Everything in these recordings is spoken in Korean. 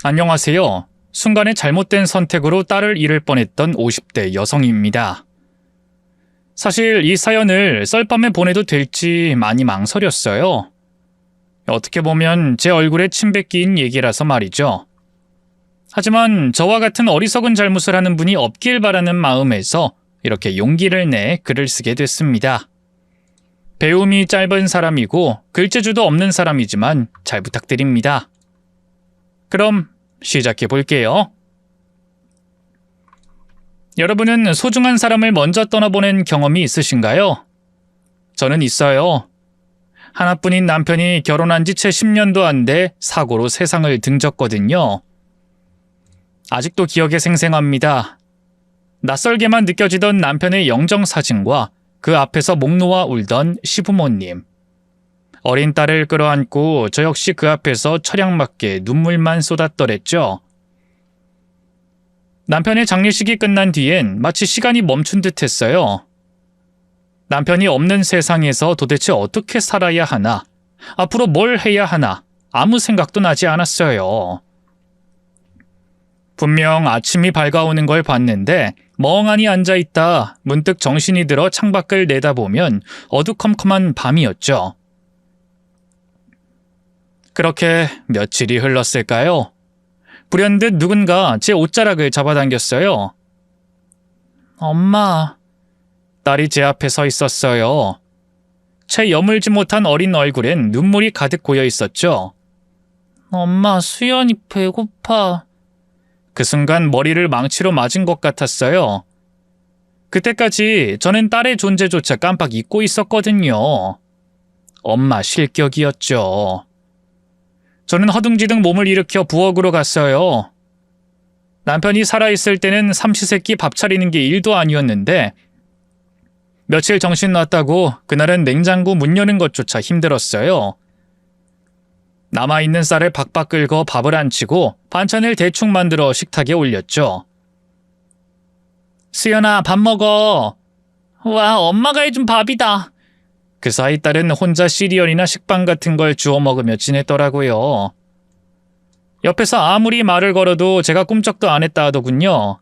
안녕하세요. 순간의 잘못된 선택으로 딸을 잃을 뻔했던 50대 여성입니다. 사실 이 사연을 썰밤에 보내도 될지 많이 망설였어요. 어떻게 보면 제 얼굴에 침 뱉기인 얘기라서 말이죠. 하지만 저와 같은 어리석은 잘못을 하는 분이 없길 바라는 마음에서 이렇게 용기를 내 글을 쓰게 됐습니다. 배움이 짧은 사람이고 글재주도 없는 사람이지만 잘 부탁드립니다. 그럼 시작해 볼게요. 여러분은 소중한 사람을 먼저 떠나보낸 경험이 있으신가요? 저는 있어요. 하나뿐인 남편이 결혼한 지 채 10년도 안 돼 사고로 세상을 등졌거든요. 아직도 기억에 생생합니다. 낯설게만 느껴지던 남편의 영정사진과 그 앞에서 목 놓아 울던 시부모님. 어린 딸을 끌어안고 저 역시 그 앞에서 철양맞게 눈물만 쏟았더랬죠. 남편의 장례식이 끝난 뒤엔 마치 시간이 멈춘 듯 했어요. 남편이 없는 세상에서 도대체 어떻게 살아야 하나, 앞으로 뭘 해야 하나 아무 생각도 나지 않았어요. 분명 아침이 밝아오는 걸 봤는데 멍하니 앉아있다 문득 정신이 들어 창밖을 내다보면 어두컴컴한 밤이었죠. 그렇게 며칠이 흘렀을까요? 불현듯 누군가 제 옷자락을 잡아당겼어요. 엄마. 딸이 제 앞에 서 있었어요. 채 여물지 못한 어린 얼굴엔 눈물이 가득 고여 있었죠. 엄마, 수연이 배고파. 그 순간 머리를 망치로 맞은 것 같았어요. 그때까지 저는 딸의 존재조차 깜빡 잊고 있었거든요. 엄마 실격이었죠. 저는 허둥지둥 몸을 일으켜 부엌으로 갔어요. 남편이 살아있을 때는 삼시세끼 밥 차리는 게 일도 아니었는데 며칠 정신 놨다고 그날은 냉장고 문 여는 것조차 힘들었어요. 남아있는 쌀을 박박 긁어 밥을 안 치고 반찬을 대충 만들어 식탁에 올렸죠. 수연아, 밥 먹어. 와, 엄마가 해준 밥이다. 그 사이 딸은 혼자 시리얼이나 식빵 같은 걸 주워 먹으며 지냈더라고요. 옆에서 아무리 말을 걸어도 제가 꿈쩍도 안 했다 하더군요.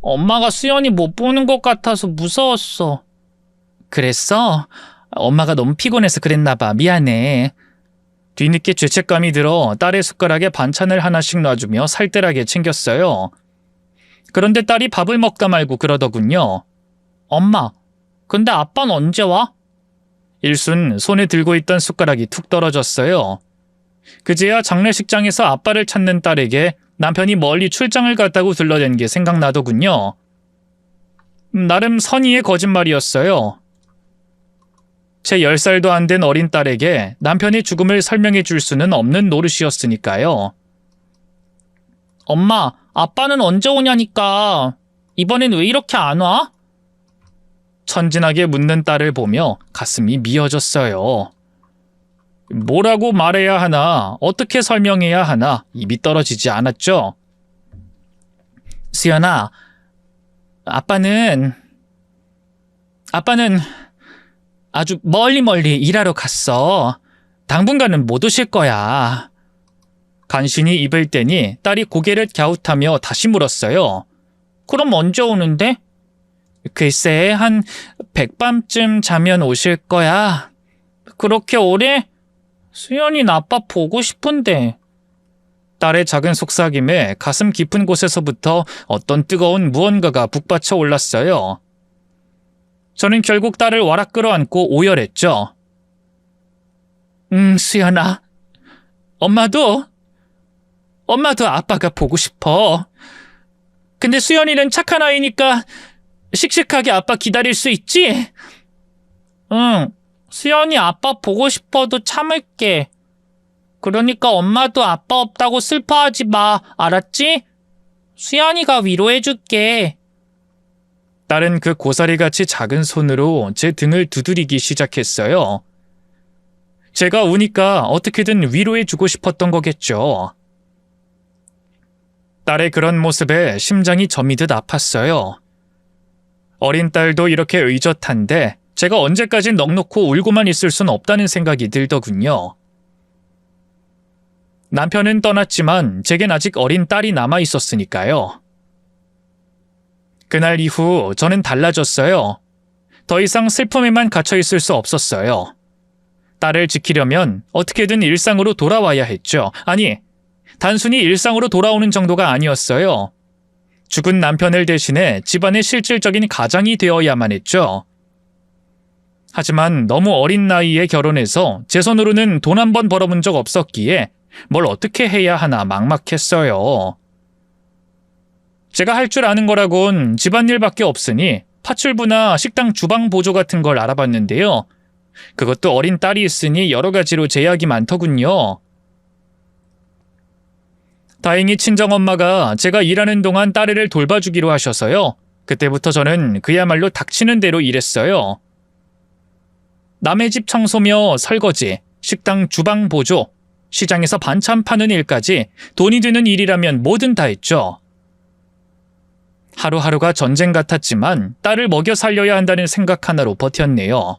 엄마가 수연이 못 보는 것 같아서 무서웠어. 그랬어? 엄마가 너무 피곤해서 그랬나 봐. 미안해. 뒤늦게 죄책감이 들어 딸의 숟가락에 반찬을 하나씩 놔주며 살뜰하게 챙겼어요. 그런데 딸이 밥을 먹다 말고 그러더군요. 엄마, 근데 아빠는 언제 와? 일순 손에 들고 있던 숟가락이 툭 떨어졌어요. 그제야 장례식장에서 아빠를 찾는 딸에게 남편이 멀리 출장을 갔다고 들러댄 게 생각나더군요. 나름 선의의 거짓말이었어요. 채 10살도 안 된 어린 딸에게 남편의 죽음을 설명해 줄 수는 없는 노릇이었으니까요. 엄마, 아빠는 언제 오냐니까. 이번엔 왜 이렇게 안 와? 천진하게 묻는 딸을 보며 가슴이 미어졌어요. 뭐라고 말해야 하나, 어떻게 설명해야 하나 입이 떨어지지 않았죠. 수연아, 아빠는 아주 멀리 일하러 갔어. 당분간은 못 오실 거야. 간신히 입을 떼니 딸이 고개를 갸웃하며 다시 물었어요. 그럼 언제 오는데? 글쎄, 한 백밤쯤 자면 오실 거야. 그렇게 오래? 수연이 아빠 보고 싶은데. 딸의 작은 속삭임에 가슴 깊은 곳에서부터 어떤 뜨거운 무언가가 북받쳐 올랐어요. 저는 결국 딸을 와락 끌어안고 오열했죠. 수연아. 엄마도 아빠가 보고 싶어. 근데 수연이는 착한 아이니까 씩씩하게 아빠 기다릴 수 있지? 응, 수연이 아빠 보고 싶어도 참을게. 그러니까 엄마도 아빠 없다고 슬퍼하지 마, 알았지? 수연이가 위로해줄게. 딸은 그 고사리같이 작은 손으로 제 등을 두드리기 시작했어요. 제가 우니까 어떻게든 위로해주고 싶었던 거겠죠. 딸의 그런 모습에 심장이 저미듯 아팠어요. 어린 딸도 이렇게 의젓한데 제가 언제까지 넋놓고 울고만 있을 순 없다는 생각이 들더군요. 남편은 떠났지만 제겐 아직 어린 딸이 남아 있었으니까요. 그날 이후 저는 달라졌어요. 더 이상 슬픔에만 갇혀 있을 수 없었어요. 딸을 지키려면 어떻게든 일상으로 돌아와야 했죠. 아니, 단순히 일상으로 돌아오는 정도가 아니었어요. 죽은 남편을 대신해 집안의 실질적인 가장이 되어야만 했죠. 하지만 너무 어린 나이에 결혼해서 제 손으로는 돈 한 번 벌어본 적 없었기에 뭘 어떻게 해야 하나 막막했어요. 제가 할 줄 아는 거라곤 집안일밖에 없으니 파출부나 식당 주방 보조 같은 걸 알아봤는데요. 그것도 어린 딸이 있으니 여러 가지로 제약이 많더군요. 다행히 친정엄마가 제가 일하는 동안 딸애를 돌봐주기로 하셔서요. 그때부터 저는 그야말로 닥치는 대로 일했어요. 남의 집 청소며 설거지, 식당 주방 보조, 시장에서 반찬 파는 일까지 돈이 드는 일이라면 뭐든 다 했죠. 하루하루가 전쟁 같았지만 딸을 먹여 살려야 한다는 생각 하나로 버텼네요.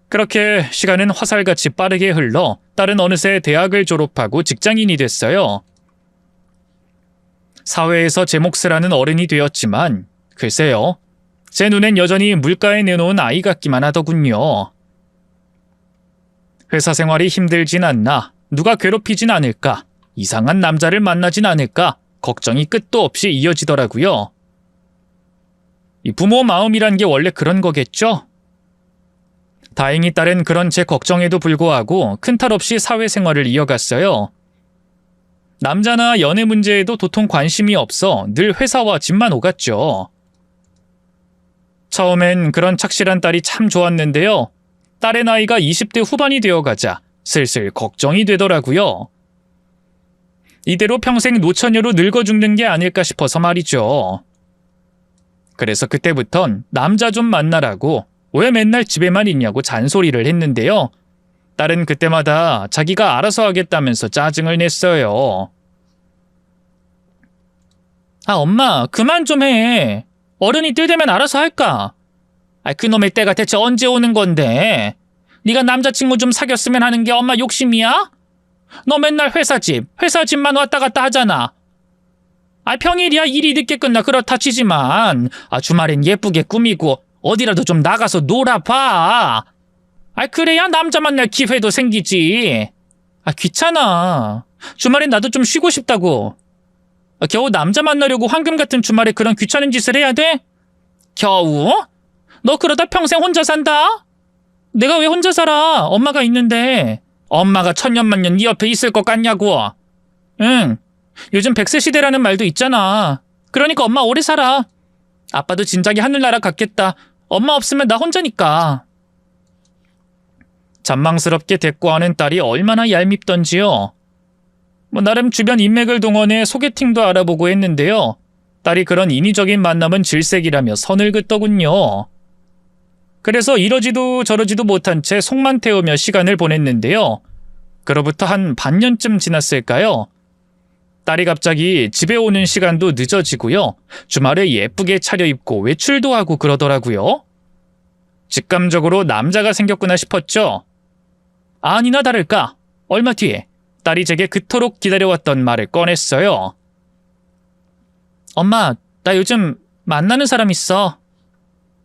그렇게 시간은 화살같이 빠르게 흘러 딸은 어느새 대학을 졸업하고 직장인이 됐어요. 사회에서 제 몫을 하는 어른이 되었지만 글쎄요. 제 눈엔 여전히 물가에 내놓은 아이 같기만 하더군요. 회사 생활이 힘들진 않나, 누가 괴롭히진 않을까, 이상한 남자를 만나진 않을까 걱정이 끝도 없이 이어지더라고요. 이 부모 마음이란 게 원래 그런 거겠죠? 다행히 딸은 그런 제 걱정에도 불구하고 큰 탈 없이 사회생활을 이어갔어요. 남자나 연애 문제에도 도통 관심이 없어 늘 회사와 집만 오갔죠. 처음엔 그런 착실한 딸이 참 좋았는데요. 딸의 나이가 20대 후반이 되어가자 슬슬 걱정이 되더라고요. 이대로 평생 노처녀로 늙어 죽는 게 아닐까 싶어서 말이죠. 그래서 그때부턴 남자 좀 만나라고 왜 맨날 집에만 있냐고 잔소리를 했는데요. 딸은 그때마다 자기가 알아서 하겠다면서 짜증을 냈어요. 아, 엄마, 그만 좀 해. 어른이 때 되면 알아서 할까? 아, 그놈의 때가 대체 언제 오는 건데? 네가 남자친구 좀 사귀었으면 하는 게 엄마 욕심이야? 너 맨날 회사집만 왔다 갔다 하잖아. 아, 평일이야 일이 늦게 끝나 그렇다 치지만 주말엔 예쁘게 꾸미고 어디라도 좀 나가서 놀아봐. 아, 그래야 남자 만날 기회도 생기지. 아, 귀찮아. 주말엔 나도 좀 쉬고 싶다고. 겨우 남자 만나려고 황금 같은 주말에 그런 귀찮은 짓을 해야 돼? 겨우? 너 그러다 평생 혼자 산다? 내가 왜 혼자 살아? 엄마가 있는데. 엄마가 천년만년 네 옆에 있을 것 같냐고. 응. 요즘 100세 시대라는 말도 있잖아. 그러니까 엄마 오래 살아. 아빠도 진작에 하늘나라 갔겠다. 엄마 없으면 나 혼자니까. 잔망스럽게 대꾸하는 딸이 얼마나 얄밉던지요. 나름 주변 인맥을 동원해 소개팅도 알아보고 했는데요. 딸이 그런 인위적인 만남은 질색이라며 선을 긋더군요. 그래서 이러지도 저러지도 못한 채 속만 태우며 시간을 보냈는데요. 그로부터 한 반년쯤 지났을까요? 딸이 갑자기 집에 오는 시간도 늦어지고요. 주말에 예쁘게 차려입고 외출도 하고 그러더라고요. 직감적으로 남자가 생겼구나 싶었죠. 아니나 다를까 얼마 뒤에 딸이 제게 그토록 기다려왔던 말을 꺼냈어요. 엄마, 나 요즘 만나는 사람 있어.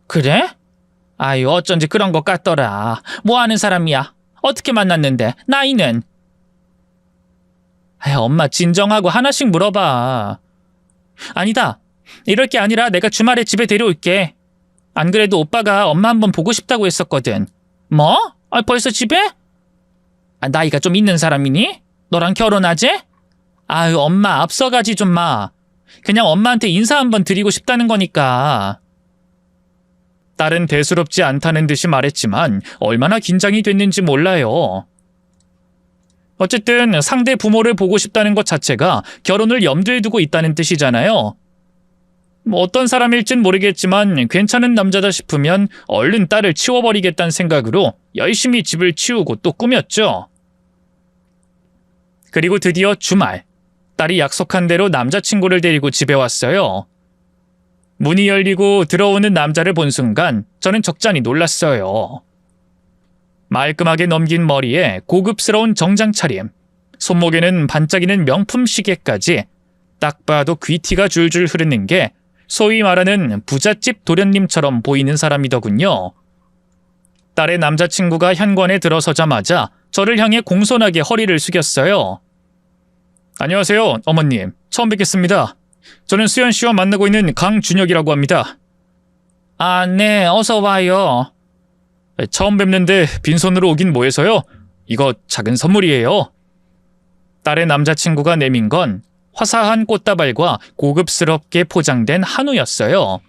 그래? 아유, 어쩐지 그런 것 같더라. 뭐 하는 사람이야? 어떻게 만났는데? 나이는? 아유, 엄마 진정하고 하나씩 물어봐. 아니다. 이럴 게 아니라 내가 주말에 집에 데려올게. 안 그래도 오빠가 엄마 한번 보고 싶다고 했었거든. 뭐? 벌써 집에? 나이가 좀 있는 사람이니? 너랑 결혼하지? 아유, 엄마 앞서가지 좀 마. 그냥 엄마한테 인사 한번 드리고 싶다는 거니까. 딸은 대수롭지 않다는 듯이 말했지만 얼마나 긴장이 됐는지 몰라요. 어쨌든 상대 부모를 보고 싶다는 것 자체가 결혼을 염두에 두고 있다는 뜻이잖아요. 어떤 사람일진 모르겠지만 괜찮은 남자다 싶으면 얼른 딸을 치워버리겠다는 생각으로 열심히 집을 치우고 또 꾸몄죠. 그리고 드디어 주말, 딸이 약속한 대로 남자친구를 데리고 집에 왔어요. 문이 열리고 들어오는 남자를 본 순간 저는 적잖이 놀랐어요. 말끔하게 넘긴 머리에 고급스러운 정장 차림, 손목에는 반짝이는 명품 시계까지 딱 봐도 귀티가 줄줄 흐르는 게 소위 말하는 부잣집 도련님처럼 보이는 사람이더군요. 딸의 남자친구가 현관에 들어서자마자 저를 향해 공손하게 허리를 숙였어요. 안녕하세요, 어머님. 처음 뵙겠습니다. 저는 수연 씨와 만나고 있는 강준혁이라고 합니다. 아, 네, 어서 와요. 처음 뵙는데 빈손으로 오긴 뭐해서요? 이거 작은 선물이에요. 딸의 남자친구가 내민 건 화사한 꽃다발과 고급스럽게 포장된 한우였어요.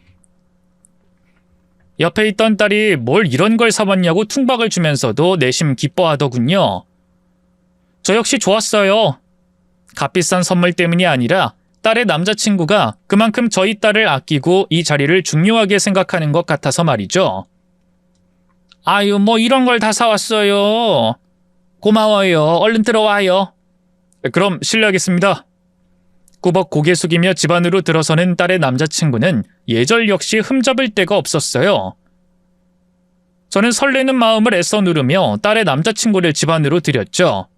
옆에 있던 딸이 뭘 이런 걸 사왔냐고 퉁박을 주면서도 내심 기뻐하더군요. 저 역시 좋았어요. 값비싼 선물 때문이 아니라 딸의 남자친구가 그만큼 저희 딸을 아끼고 이 자리를 중요하게 생각하는 것 같아서 말이죠. 아유, 뭐 이런 걸 다 사왔어요. 고마워요. 얼른 들어와요. 그럼 실례하겠습니다. 꾸벅 고개 숙이며 집 안으로 들어서는 딸의 남자친구는 예절 역시 흠잡을 데가 없었어요. 저는 설레는 마음을 애써 누르며 딸의 남자친구를 집 안으로 들였죠.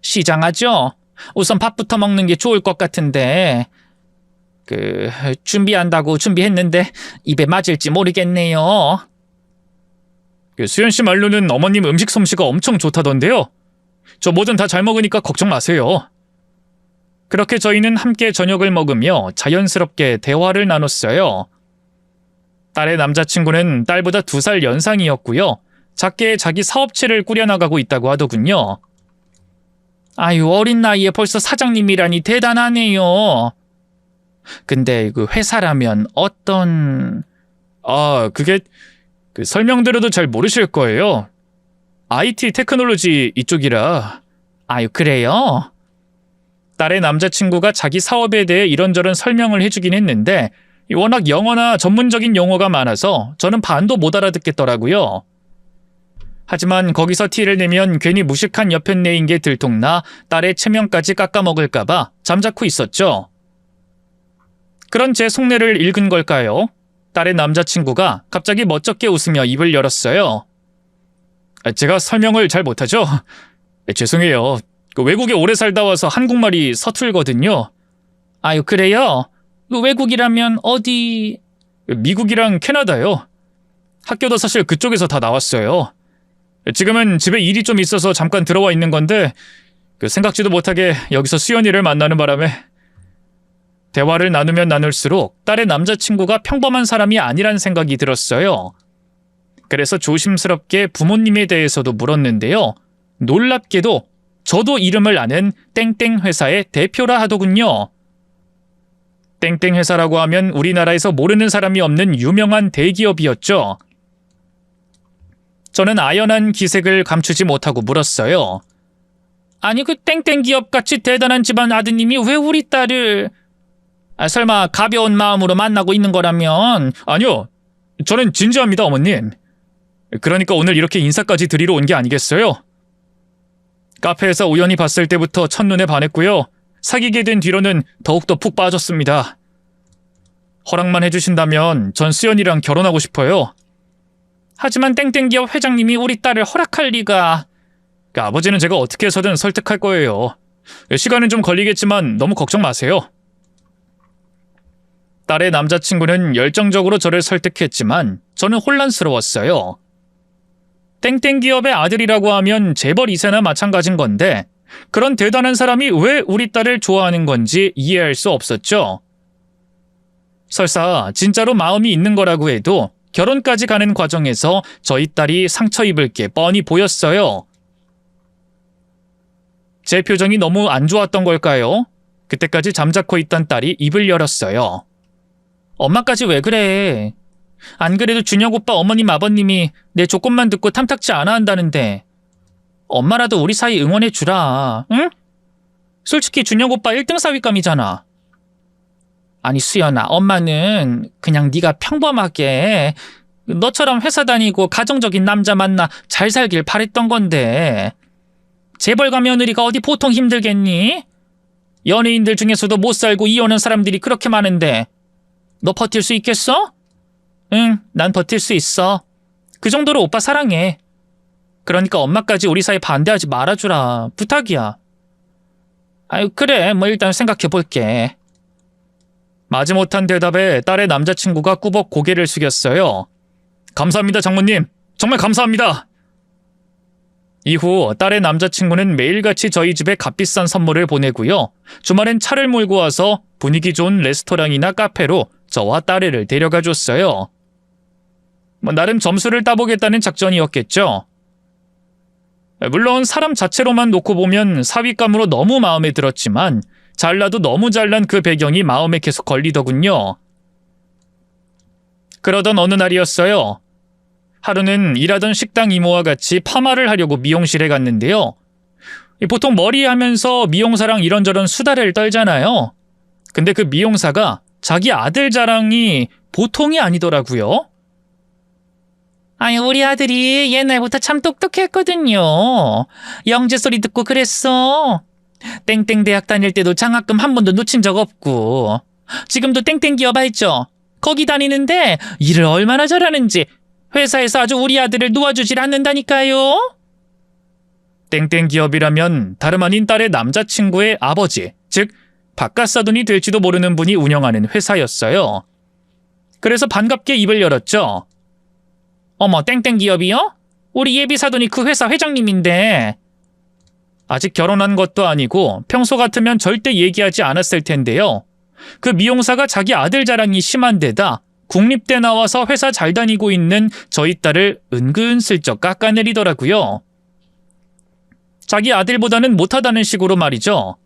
시장하죠? 우선 밥부터 먹는 게 좋을 것 같은데 준비한다고 준비했는데 입에 맞을지 모르겠네요. 수연 씨 말로는 어머님 음식 솜씨가 엄청 좋다던데요. 저 뭐든 다 잘 먹으니까 걱정 마세요. 그렇게 저희는 함께 저녁을 먹으며 자연스럽게 대화를 나눴어요. 딸의 남자친구는 딸보다 2살 연상이었고요. 작게 자기 사업체를 꾸려나가고 있다고 하더군요. 아유, 어린 나이에 벌써 사장님이라니 대단하네요. 근데 그 회사라면 어떤... 그게 설명드려도 잘 모르실 거예요. IT 테크놀로지 이쪽이라. 아유, 그래요? 딸의 남자친구가 자기 사업에 대해 이런저런 설명을 해주긴 했는데 워낙 영어나 전문적인 용어가 많아서 저는 반도 못 알아듣겠더라고요. 하지만 거기서 티를 내면 괜히 무식한 여편네인 게 들통나 딸의 체면까지 깎아먹을까봐 잠자코 있었죠. 그런 제 속내를 읽은 걸까요? 딸의 남자친구가 갑자기 멋쩍게 웃으며 입을 열었어요. 제가 설명을 잘 못하죠? 죄송해요. 외국에 오래 살다 와서 한국말이 서툴거든요. 아유, 그래요? 외국이라면 어디... 미국이랑 캐나다요. 학교도 사실 그쪽에서 다 나왔어요. 지금은 집에 일이 좀 있어서 잠깐 들어와 있는 건데 생각지도 못하게 여기서 수연이를 만나는 바람에 대화를 나누면 나눌수록 딸의 남자친구가 평범한 사람이 아니란 생각이 들었어요. 그래서 조심스럽게 부모님에 대해서도 물었는데요. 놀랍게도 저도 이름을 아는 땡땡 회사의 대표라 하더군요. 땡땡 회사라고 하면 우리나라에서 모르는 사람이 없는 유명한 대기업이었죠. 저는 아연한 기색을 감추지 못하고 물었어요. 아니, 그 땡땡 기업같이 대단한 집안 아드님이 왜 우리 딸을... 설마 가벼운 마음으로 만나고 있는 거라면... 아니요, 저는 진지합니다, 어머님. 그러니까 오늘 이렇게 인사까지 드리러 온 게 아니겠어요? 카페에서 우연히 봤을 때부터 첫눈에 반했고요. 사귀게 된 뒤로는 더욱더 푹 빠졌습니다. 허락만 해주신다면 전 수연이랑 결혼하고 싶어요. 하지만 땡땡기업 회장님이 우리 딸을 허락할 리가... 아버지는 제가 어떻게 해서든 설득할 거예요. 시간은 좀 걸리겠지만 너무 걱정 마세요. 딸의 남자친구는 열정적으로 저를 설득했지만 저는 혼란스러웠어요. 땡땡기업의 아들이라고 하면 재벌 2세나 마찬가지인 건데 그런 대단한 사람이 왜 우리 딸을 좋아하는 건지 이해할 수 없었죠. 설사 진짜로 마음이 있는 거라고 해도 결혼까지 가는 과정에서 저희 딸이 상처 입을 게 뻔히 보였어요. 제 표정이 너무 안 좋았던 걸까요? 그때까지 잠자코 있던 딸이 입을 열었어요. 엄마까지 왜 그래? 안 그래도 준혁 오빠 어머님 아버님이 내 조건만 듣고 탐탁지 않아 한다는데 엄마라도 우리 사이 응원해 주라. 응? 솔직히 준혁 오빠 1등 사위감이잖아. 아니 수연아, 엄마는 그냥 네가 평범하게 너처럼 회사 다니고 가정적인 남자 만나 잘 살길 바랬던 건데 재벌가 며느리가 어디 보통 힘들겠니? 연예인들 중에서도 못 살고 이혼한 사람들이 그렇게 많은데 너 버틸 수 있겠어? 응, 난 버틸 수 있어. 그 정도로 오빠 사랑해. 그러니까 엄마까지 우리 사이 반대하지 말아주라. 부탁이야. 아유, 그래. 뭐 일단 생각해볼게. 마지못한 대답에 딸의 남자친구가 꾸벅 고개를 숙였어요. 감사합니다, 장모님. 정말 감사합니다. 이후 딸의 남자친구는 매일같이 저희 집에 값비싼 선물을 보내고요. 주말엔 차를 몰고 와서 분위기 좋은 레스토랑이나 카페로 저와 딸애를 데려가 줬어요. 나름 점수를 따보겠다는 작전이었겠죠. 물론 사람 자체로만 놓고 보면 사윗감으로 너무 마음에 들었지만 잘나도 너무 잘난 그 배경이 마음에 계속 걸리더군요. 그러던 어느 날이었어요. 하루는 일하던 식당 이모와 같이 파마를 하려고 미용실에 갔는데요. 보통 머리 하면서 미용사랑 이런저런 수다를 떨잖아요. 근데 그 미용사가 자기 아들 자랑이 보통이 아니더라고요. 아니, 우리 아들이 옛날부터 참 똑똑했거든요. 영재 소리 듣고 그랬어. 땡땡 대학 다닐 때도 장학금 한 번도 놓친 적 없고 지금도 땡땡 기업 알죠? 거기 다니는데 일을 얼마나 잘하는지 회사에서 아주 우리 아들을 놓아주질 않는다니까요. 땡땡 기업이라면 다름 아닌 딸의 남자친구의 아버지, 즉 바깥사돈이 될지도 모르는 분이 운영하는 회사였어요. 그래서 반갑게 입을 열었죠. 어머, 땡땡 기업이요? 우리 예비사돈이 그 회사 회장님인데. 아직 결혼한 것도 아니고 평소 같으면 절대 얘기하지 않았을 텐데요. 그 미용사가 자기 아들 자랑이 심한 데다 국립대 나와서 회사 잘 다니고 있는 저희 딸을 은근슬쩍 깎아내리더라고요. 자기 아들보다는 못하다는 식으로 말이죠.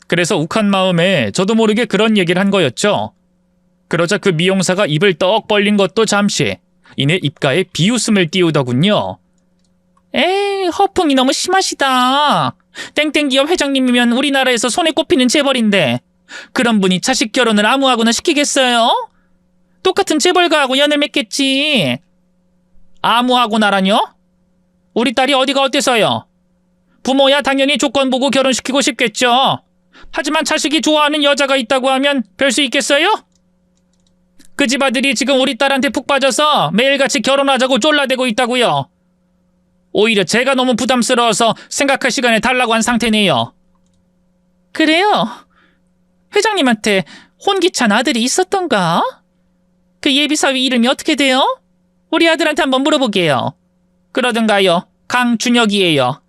그래서 욱한 마음에 저도 모르게 그런 얘기를 한 거였죠. 그러자 그 미용사가 입을 떡 벌린 것도 잠시, 이내 입가에 비웃음을 띄우더군요. 에이, 허풍이 너무 심하시다. 땡땡 기업 회장님이면 우리나라에서 손에 꼽히는 재벌인데 그런 분이 자식 결혼을 아무하고나 시키겠어요? 똑같은 재벌가하고 연을 맺겠지. 아무하고나라뇨? 우리 딸이 어디가 어때서요? 부모야 당연히 조건 보고 결혼시키고 싶겠죠. 하지만 자식이 좋아하는 여자가 있다고 하면 별 수 있겠어요? 그 집 아들이 지금 우리 딸한테 푹 빠져서 매일같이 결혼하자고 쫄라대고 있다고요. 오히려 제가 너무 부담스러워서 생각할 시간을 달라고 한 상태네요. 그래요? 회장님한테 혼기찬 아들이 있었던가? 그 예비사위 이름이 어떻게 돼요? 우리 아들한테 한번 물어보게요. 그러든가요. 강준혁이에요.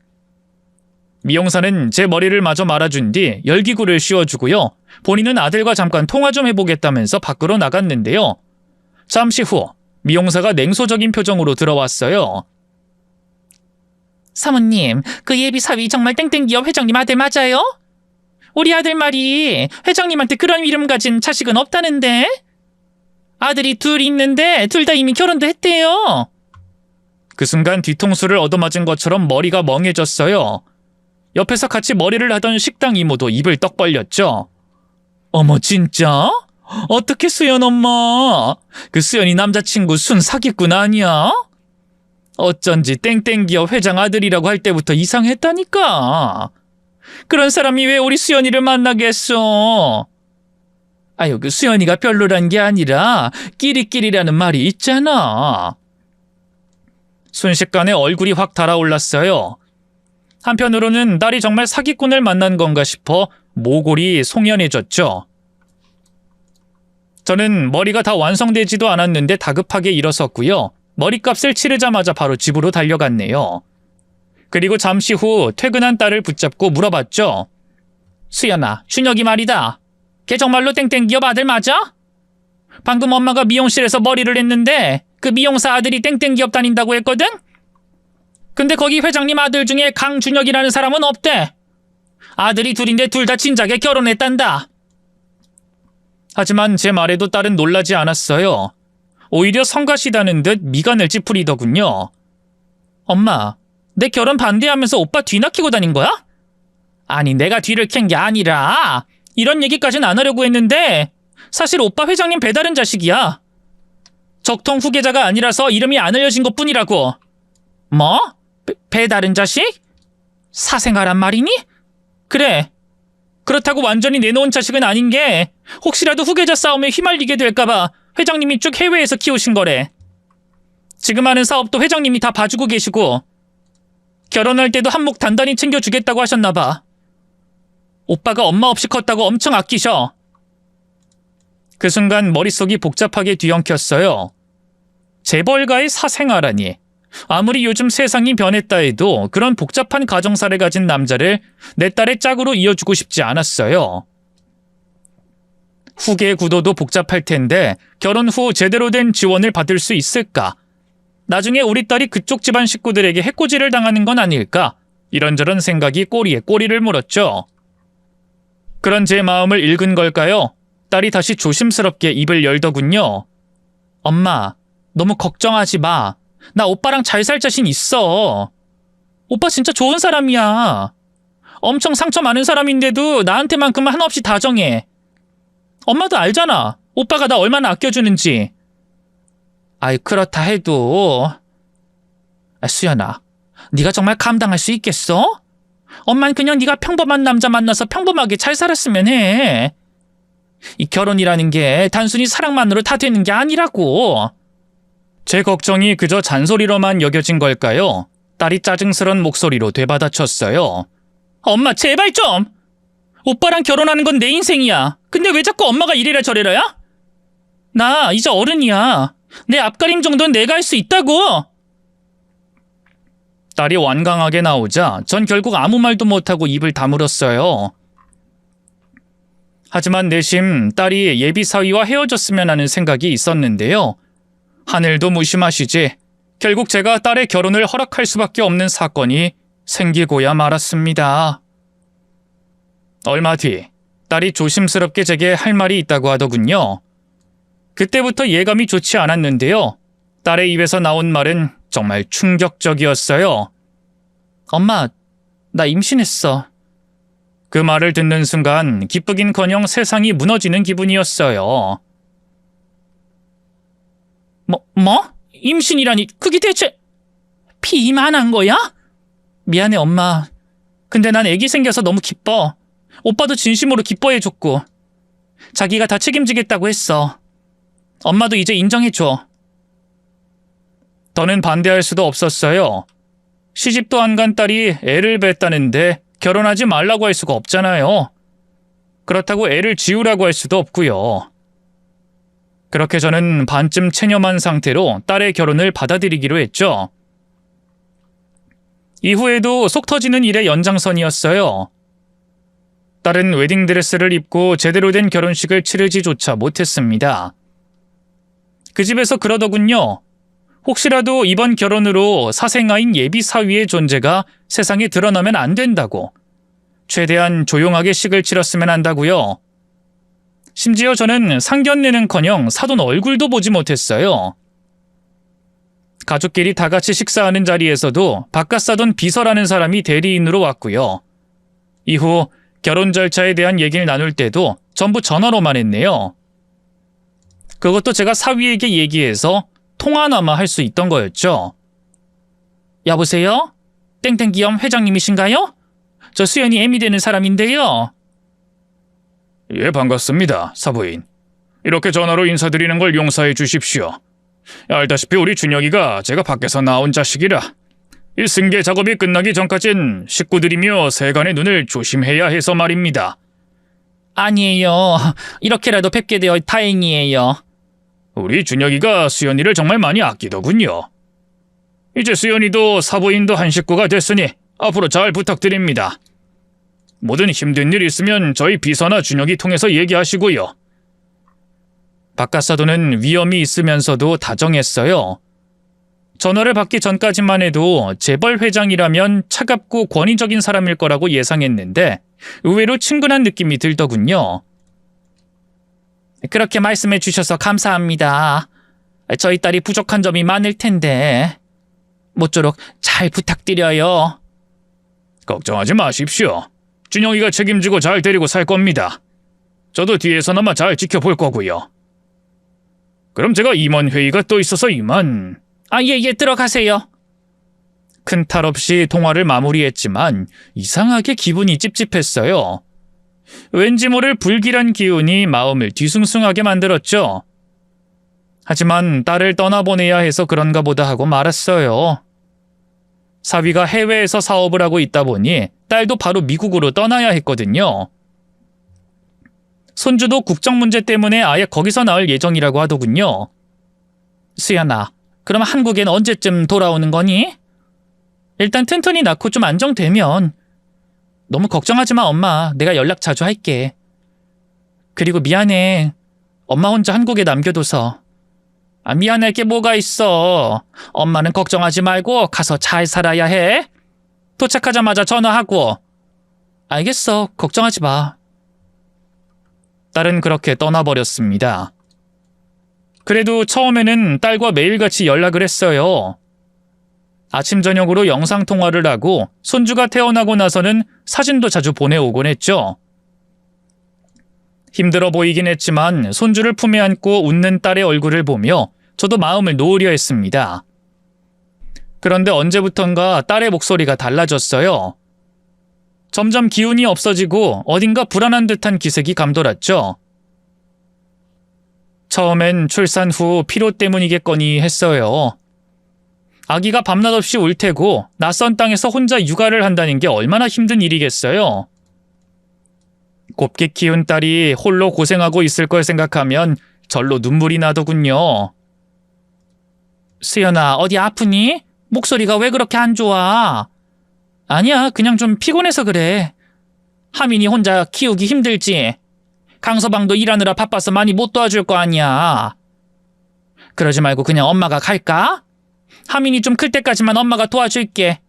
미용사는 제 머리를 마저 말아준 뒤 열기구를 씌워주고요. 본인은 아들과 잠깐 통화 좀 해보겠다면서 밖으로 나갔는데요. 잠시 후 미용사가 냉소적인 표정으로 들어왔어요. 사모님, 그 예비사위 정말 땡땡기업 회장님 아들 맞아요? 우리 아들 말이 회장님한테 그런 이름 가진 자식은 없다는데? 아들이 둘 있는데 둘 다 이미 결혼도 했대요. 그 순간 뒤통수를 얻어맞은 것처럼 머리가 멍해졌어요. 옆에서 같이 머리를 하던 식당 이모도 입을 떡 벌렸죠. 어머, 진짜? 어떻게 수연 엄마? 그 수연이 남자친구 순 사기꾼 아니야? 어쩐지 땡땡기업 회장 아들이라고 할 때부터 이상했다니까. 그런 사람이 왜 우리 수연이를 만나겠어? 아유, 그 수연이가 별로란 게 아니라 끼리끼리라는 말이 있잖아. 순식간에 얼굴이 확 달아올랐어요. 한편으로는 딸이 정말 사기꾼을 만난 건가 싶어 모골이 송연해졌죠. 저는 머리가 다 완성되지도 않았는데 다급하게 일어섰고요. 머리값을 치르자마자 바로 집으로 달려갔네요. 그리고 잠시 후 퇴근한 딸을 붙잡고 물어봤죠. 수연아, 준혁이 말이다. 걔 정말로 땡땡기업 아들 맞아? 방금 엄마가 미용실에서 머리를 했는데 그 미용사 아들이 땡땡기업 다닌다고 했거든? 근데 거기 회장님 아들 중에 강준혁이라는 사람은 없대. 아들이 둘인데 둘 다 진작에 결혼했단다. 하지만 제 말에도 딸은 놀라지 않았어요. 오히려 성가시다는 듯 미간을 찌푸리더군요. 엄마, 내 결혼 반대하면서 오빠 뒤낚이고 다닌 거야? 아니, 내가 뒤를 캔 게 아니라 이런 얘기까지는 안 하려고 했는데 사실 오빠 회장님 배다른 자식이야. 적통 후계자가 아니라서 이름이 안 알려진 것뿐이라고. 뭐? 배다른 자식? 사생아란 말이니? 그래. 그렇다고 완전히 내놓은 자식은 아닌 게 혹시라도 후계자 싸움에 휘말리게 될까봐 회장님이 쭉 해외에서 키우신 거래. 지금 하는 사업도 회장님이 다 봐주고 계시고 결혼할 때도 한몫 단단히 챙겨주겠다고 하셨나 봐. 오빠가 엄마 없이 컸다고 엄청 아끼셔. 그 순간 머릿속이 복잡하게 뒤엉켰어요. 재벌가의 사생아라니. 아무리 요즘 세상이 변했다 해도 그런 복잡한 가정사를 가진 남자를 내 딸의 짝으로 이어주고 싶지 않았어요. 후계 구도도 복잡할 텐데 결혼 후 제대로 된 지원을 받을 수 있을까? 나중에 우리 딸이 그쪽 집안 식구들에게 해코지를 당하는 건 아닐까? 이런저런 생각이 꼬리에 꼬리를 물었죠. 그런 제 마음을 읽은 걸까요? 딸이 다시 조심스럽게 입을 열더군요. 엄마, 너무 걱정하지 마. 나 오빠랑 잘 살 자신 있어. 오빠 진짜 좋은 사람이야. 엄청 상처 많은 사람인데도 나한테만큼은 한없이 다정해. 엄마도 알잖아. 오빠가 나 얼마나 아껴주는지. 아이, 그렇다 해도... 수연아, 네가 정말 감당할 수 있겠어? 엄만 그냥 네가 평범한 남자 만나서 평범하게 잘 살았으면 해. 이 결혼이라는 게 단순히 사랑만으로 다 되는 게 아니라고. 제 걱정이 그저 잔소리로만 여겨진 걸까요? 딸이 짜증스런 목소리로 되받아쳤어요. 엄마, 제발 좀! 오빠랑 결혼하는 건 내 인생이야. 근데 왜 자꾸 엄마가 이래라 저래라야? 나 이제 어른이야. 내 앞가림 정도는 내가 할 수 있다고! 딸이 완강하게 나오자 전 결국 아무 말도 못하고 입을 다물었어요. 하지만 내심 딸이 예비 사위와 헤어졌으면 하는 생각이 있었는데요. 하늘도 무심하시지 결국 제가 딸의 결혼을 허락할 수밖에 없는 사건이 생기고야 말았습니다. 얼마 뒤 딸이 조심스럽게 제게 할 말이 있다고 하더군요. 그때부터 예감이 좋지 않았는데요. 딸의 입에서 나온 말은 정말 충격적이었어요. 엄마, 나 임신했어. 그 말을 듣는 순간 기쁘긴커녕 세상이 무너지는 기분이었어요. 뭐? 임신이라니 그게 대체... 피임한 거야? 미안해 엄마. 근데 난 애기 생겨서 너무 기뻐. 오빠도 진심으로 기뻐해줬고 자기가 다 책임지겠다고 했어. 엄마도 이제 인정해줘. 더는 반대할 수도 없었어요. 시집도 안 간 딸이 애를 뱄다는데 결혼하지 말라고 할 수가 없잖아요. 그렇다고 애를 지우라고 할 수도 없고요. 그렇게 저는 반쯤 체념한 상태로 딸의 결혼을 받아들이기로 했죠. 이후에도 속 터지는 일의 연장선이었어요. 딸은 웨딩드레스를 입고 제대로 된 결혼식을 치르지조차 못했습니다. 그 집에서 그러더군요. 혹시라도 이번 결혼으로 사생아인 예비 사위의 존재가 세상에 드러나면 안 된다고. 최대한 조용하게 식을 치렀으면 한다고요. 심지어 저는 상견례는커녕 사돈 얼굴도 보지 못했어요. 가족끼리 다 같이 식사하는 자리에서도 바깥 사돈 비서라는 사람이 대리인으로 왔고요. 이후 결혼 절차에 대한 얘기를 나눌 때도 전부 전화로만 했네요. 그것도 제가 사위에게 얘기해서 통화나마 할 수 있던 거였죠. 여보세요? 땡땡기염 회장님이신가요? 저 수연이 애미 되는 사람인데요. 예, 반갑습니다, 사부인. 이렇게 전화로 인사드리는 걸 용서해 주십시오. 알다시피 우리 준혁이가 제가 밖에서 낳은 자식이라 이 승계 작업이 끝나기 전까진 식구들이며 세간의 눈을 조심해야 해서 말입니다. 아니에요. 이렇게라도 뵙게 되어 다행이에요. 우리 준혁이가 수연이를 정말 많이 아끼더군요. 이제 수연이도 사부인도 한 식구가 됐으니 앞으로 잘 부탁드립니다. 뭐든 힘든 일 있으면 저희 비서나 준혁이 통해서 얘기하시고요. 바깥사돈은 위험이 있으면서도 다정했어요. 전화를 받기 전까지만 해도 재벌 회장이라면 차갑고 권위적인 사람일 거라고 예상했는데 의외로 친근한 느낌이 들더군요. 그렇게 말씀해 주셔서 감사합니다. 저희 딸이 부족한 점이 많을 텐데 모쪼록 잘 부탁드려요. 걱정하지 마십시오. 준영이가 책임지고 잘 데리고 살 겁니다. 저도 뒤에서나마 잘 지켜볼 거고요. 그럼 제가 임원회의가 또 있어서 이만... 예, 들어가세요. 큰 탈 없이 통화를 마무리했지만 이상하게 기분이 찝찝했어요. 왠지 모를 불길한 기운이 마음을 뒤숭숭하게 만들었죠. 하지만 딸을 떠나보내야 해서 그런가 보다 하고 말았어요. 사위가 해외에서 사업을 하고 있다 보니 딸도 바로 미국으로 떠나야 했거든요. 손주도 국적 문제 때문에 아예 거기서 나을 예정이라고 하더군요. 수연아, 그럼 한국엔 언제쯤 돌아오는 거니? 일단 튼튼히 낳고 좀 안정되면. 너무 걱정하지 마, 엄마. 내가 연락 자주 할게. 그리고 미안해. 엄마 혼자 한국에 남겨둬서. 미안할 게 뭐가 있어. 엄마는 걱정하지 말고 가서 잘 살아야 해. 도착하자마자 전화하고. 알겠어. 걱정하지 마. 딸은 그렇게 떠나버렸습니다. 그래도 처음에는 딸과 매일같이 연락을 했어요. 아침 저녁으로 영상통화를 하고 손주가 태어나고 나서는 사진도 자주 보내오곤 했죠. 힘들어 보이긴 했지만 손주를 품에 안고 웃는 딸의 얼굴을 보며 저도 마음을 놓으려 했습니다. 그런데 언제부턴가 딸의 목소리가 달라졌어요. 점점 기운이 없어지고 어딘가 불안한 듯한 기색이 감돌았죠. 처음엔 출산 후 피로 때문이겠거니 했어요. 아기가 밤낮 없이 울 테고 낯선 땅에서 혼자 육아를 한다는 게 얼마나 힘든 일이겠어요. 곱게 키운 딸이 홀로 고생하고 있을 걸 생각하면 절로 눈물이 나더군요. 수연아, 어디 아프니? 목소리가 왜 그렇게 안 좋아? 아니야, 그냥 좀 피곤해서 그래. 하민이 혼자 키우기 힘들지? 강서방도 일하느라 바빠서 많이 못 도와줄 거 아니야. 그러지 말고 그냥 엄마가 갈까? 하민이 좀 클 때까지만 엄마가 도와줄게.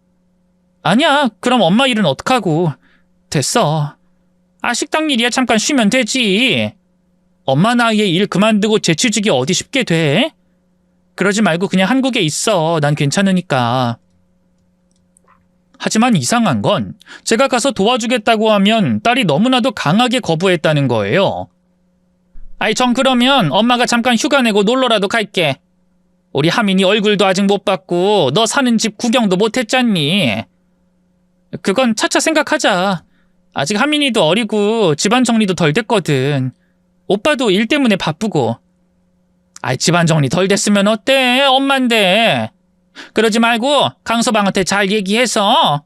아니야, 그럼 엄마 일은 어떡하고. 됐어. 식당 일이야 잠깐 쉬면 되지. 엄마 나이에 일 그만두고 재취직이 어디 쉽게 돼? 그러지 말고 그냥 한국에 있어. 난 괜찮으니까. 하지만 이상한 건 제가 가서 도와주겠다고 하면 딸이 너무나도 강하게 거부했다는 거예요. 전 그러면 엄마가 잠깐 휴가 내고 놀러라도 갈게. 우리 하민이 얼굴도 아직 못 봤고 너 사는 집 구경도 못 했잖니. 그건 차차 생각하자. 아직 하민이도 어리고 집안 정리도 덜 됐거든. 오빠도 일 때문에 바쁘고. 집안 정리 덜 됐으면 어때? 엄만데. 그러지 말고 강서방한테 잘 얘기해서.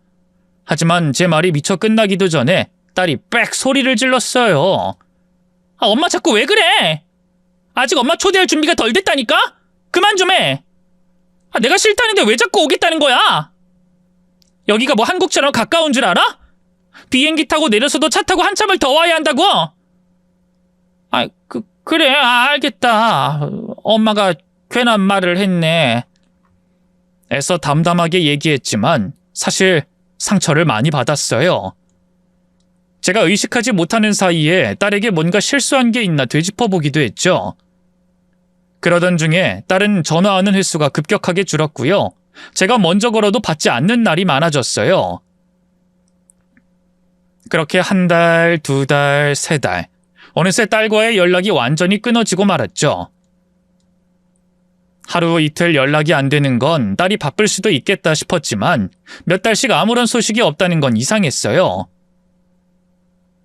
하지만 제 말이 미처 끝나기도 전에 딸이 빽 소리를 질렀어요. 엄마 자꾸 왜 그래? 아직 엄마 초대할 준비가 덜 됐다니까? 그만 좀 해. 내가 싫다는데 왜 자꾸 오겠다는 거야? 여기가 뭐 한국처럼 가까운 줄 알아? 비행기 타고 내려서도 차 타고 한참을 더 와야 한다고? 그래, 알겠다. 엄마가 괜한 말을 했네. 애써 담담하게 얘기했지만 사실 상처를 많이 받았어요. 제가 의식하지 못하는 사이에 딸에게 뭔가 실수한 게 있나 되짚어보기도 했죠. 그러던 중에 딸은 전화하는 횟수가 급격하게 줄었고요. 제가 먼저 걸어도 받지 않는 날이 많아졌어요. 그렇게 한 달, 두 달, 세 달. 어느새 딸과의 연락이 완전히 끊어지고 말았죠. 하루 이틀 연락이 안 되는 건 딸이 바쁠 수도 있겠다 싶었지만 몇 달씩 아무런 소식이 없다는 건 이상했어요.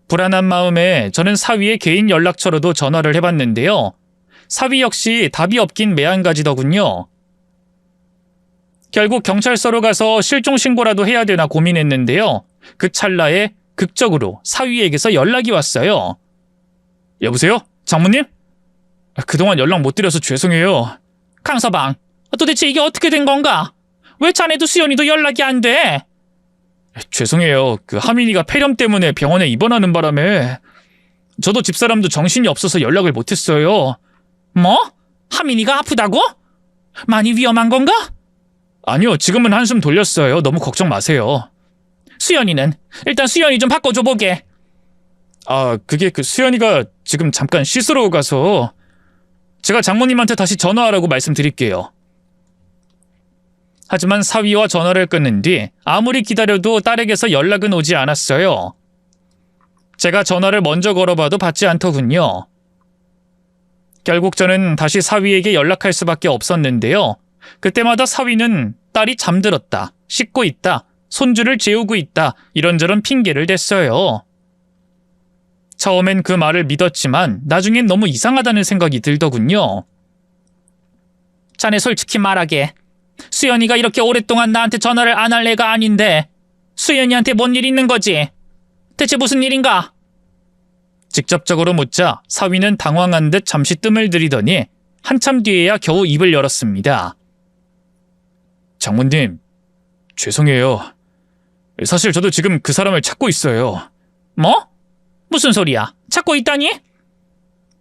불안한 마음에 저는 사위의 개인 연락처로도 전화를 해봤는데요. 사위 역시 답이 없긴 매한가지더군요. 결국 경찰서로 가서 실종 신고라도 해야 되나 고민했는데요. 그 찰나에 극적으로 사위에게서 연락이 왔어요. 여보세요? 장모님? 그동안 연락 못 드려서 죄송해요. 강서방, 도대체 이게 어떻게 된 건가? 왜 자네도 수연이도 연락이 안 돼? 죄송해요. 하민이가 폐렴 때문에 병원에 입원하는 바람에 저도 집사람도 정신이 없어서 연락을 못했어요. 뭐? 하민이가 아프다고? 많이 위험한 건가? 아니요, 지금은 한숨 돌렸어요. 너무 걱정 마세요. 수연이는? 일단 수연이 좀 바꿔줘 보게. 그게 수연이가 지금 잠깐 씻으러 가서 제가 장모님한테 다시 전화하라고 말씀드릴게요. 하지만 사위와 전화를 끊은 뒤 아무리 기다려도 딸에게서 연락은 오지 않았어요. 제가 전화를 먼저 걸어봐도 받지 않더군요. 결국 저는 다시 사위에게 연락할 수밖에 없었는데요. 그때마다 사위는 딸이 잠들었다, 씻고 있다, 손주를 재우고 있다 이런저런 핑계를 댔어요. 처음엔 그 말을 믿었지만 나중엔 너무 이상하다는 생각이 들더군요. 자네 솔직히 말하게. 수연이가 이렇게 오랫동안 나한테 전화를 안 할 애가 아닌데 수연이한테 뭔 일 있는 거지? 대체 무슨 일인가? 직접적으로 묻자 사위는 당황한 듯 잠시 뜸을 들이더니 한참 뒤에야 겨우 입을 열었습니다. 장모님, 죄송해요. 사실 저도 지금 그 사람을 찾고 있어요. 뭐? 무슨 소리야? 찾고 있다니?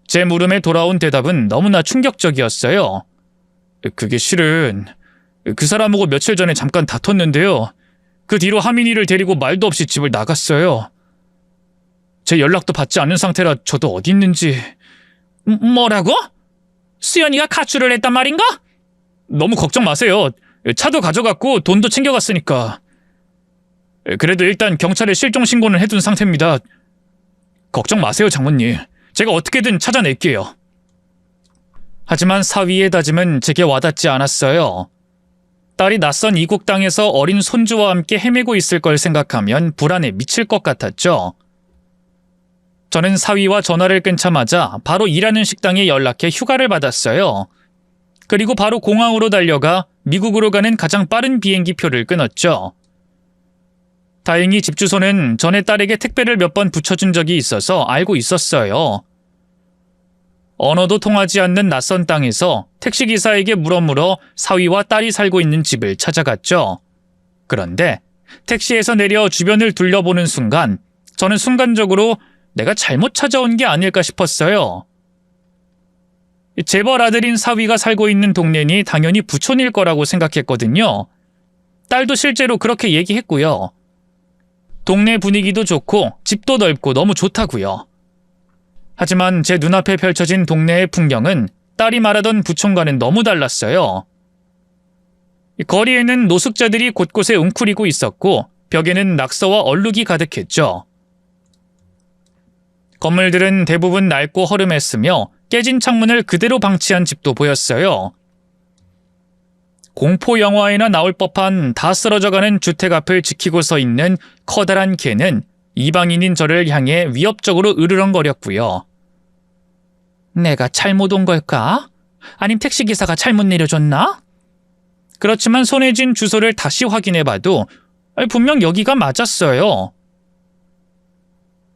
제 물음에 돌아온 대답은 너무나 충격적이었어요. 그게 실은 그 사람하고 며칠 전에 잠깐 다퉜는데요. 그 뒤로 하민이를 데리고 말도 없이 집을 나갔어요. 제 연락도 받지 않은 상태라 저도 어디 있는지... 뭐라고? 수연이가 가출을 했단 말인가? 너무 걱정 마세요. 차도 가져갔고 돈도 챙겨갔으니까. 그래도 일단 경찰에 실종 신고는 해둔 상태입니다. 걱정 마세요, 장모님. 제가 어떻게든 찾아낼게요. 하지만 사위의 다짐은 제게 와닿지 않았어요. 딸이 낯선 이국 땅에서 어린 손주와 함께 헤매고 있을 걸 생각하면 불안에 미칠 것 같았죠. 저는 사위와 전화를 끊자마자 바로 일하는 식당에 연락해 휴가를 받았어요. 그리고 바로 공항으로 달려가 미국으로 가는 가장 빠른 비행기표를 끊었죠. 다행히 집 주소는 전에 딸에게 택배를 몇 번 붙여준 적이 있어서 알고 있었어요. 언어도 통하지 않는 낯선 땅에서 택시기사에게 물어 사위와 딸이 살고 있는 집을 찾아갔죠. 그런데 택시에서 내려 주변을 둘러보는 순간 저는 순간적으로 내가 잘못 찾아온 게 아닐까 싶었어요. 재벌 아들인 사위가 살고 있는 동네니 당연히 부촌일 거라고 생각했거든요. 딸도 실제로 그렇게 얘기했고요. 동네 분위기도 좋고 집도 넓고 너무 좋다고요. 하지만 제 눈앞에 펼쳐진 동네의 풍경은 딸이 말하던 부촌과는 너무 달랐어요. 거리에는 노숙자들이 곳곳에 웅크리고 있었고 벽에는 낙서와 얼룩이 가득했죠. 건물들은 대부분 낡고 허름했으며 깨진 창문을 그대로 방치한 집도 보였어요. 공포 영화에나 나올 법한 다 쓰러져가는 주택 앞을 지키고 서 있는 커다란 개는 이방인인 저를 향해 위협적으로 으르렁거렸고요. 내가 잘못 온 걸까? 아님 택시기사가 잘못 내려줬나? 그렇지만 손에 쥔 주소를 다시 확인해봐도 분명 여기가 맞았어요.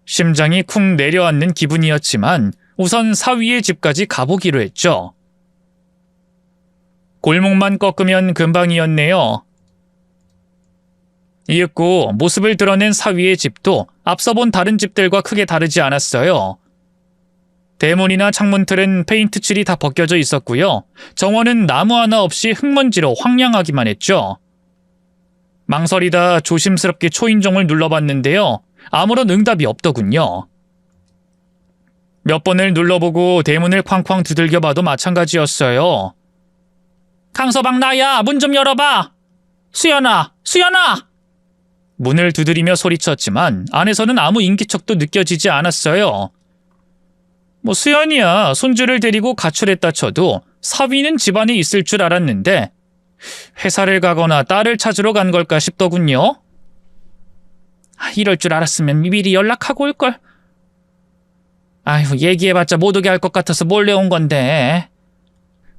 심장이 쿵 내려앉는 기분이었지만 우선 사위의 집까지 가보기로 했죠. 골목만 꺾으면 금방이었네요. 이윽고 모습을 드러낸 사위의 집도 앞서 본 다른 집들과 크게 다르지 않았어요. 대문이나 창문틀은 페인트 칠이 다 벗겨져 있었고요. 정원은 나무 하나 없이 흙먼지로 황량하기만 했죠. 망설이다 조심스럽게 초인종을 눌러봤는데요. 아무런 응답이 없더군요. 몇 번을 눌러보고 대문을 쾅쾅 두들겨봐도 마찬가지였어요. 강서방 나야, 문 좀 열어봐. 수연아, 수연아! 문을 두드리며 소리쳤지만 안에서는 아무 인기척도 느껴지지 않았어요. 수연이야 손주를 데리고 가출했다 쳐도 사위는 집안에 있을 줄 알았는데 회사를 가거나 딸을 찾으러 간 걸까 싶더군요. 이럴 줄 알았으면 미리 연락하고 올걸. 아휴, 얘기해봤자 못 오게 할 것 같아서 몰래 온 건데.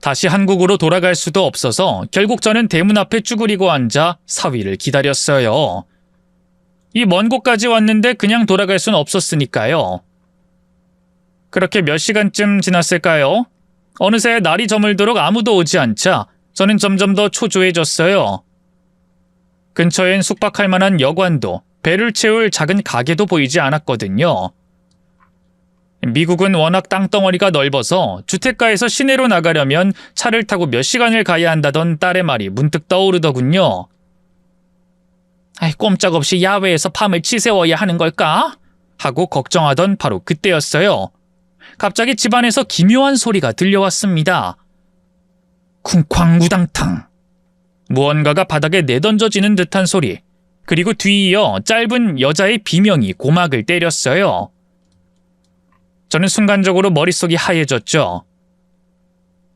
다시 한국으로 돌아갈 수도 없어서 결국 저는 대문 앞에 쭈그리고 앉아 사위를 기다렸어요. 이 먼 곳까지 왔는데 그냥 돌아갈 순 없었으니까요. 그렇게 몇 시간쯤 지났을까요? 어느새 날이 저물도록 아무도 오지 않자 저는 점점 더 초조해졌어요. 근처엔 숙박할 만한 여관도 배를 채울 작은 가게도 보이지 않았거든요. 미국은 워낙 땅덩어리가 넓어서 주택가에서 시내로 나가려면 차를 타고 몇 시간을 가야 한다던 딸의 말이 문득 떠오르더군요. 꼼짝없이 야외에서 밤을 치새워야 하는 걸까? 하고 걱정하던 바로 그때였어요. 갑자기 집안에서 기묘한 소리가 들려왔습니다. 쿵쾅 우당탕. 무언가가 바닥에 내던져지는 듯한 소리. 그리고 뒤이어 짧은 여자의 비명이 고막을 때렸어요. 저는 순간적으로 머릿속이 하얘졌죠.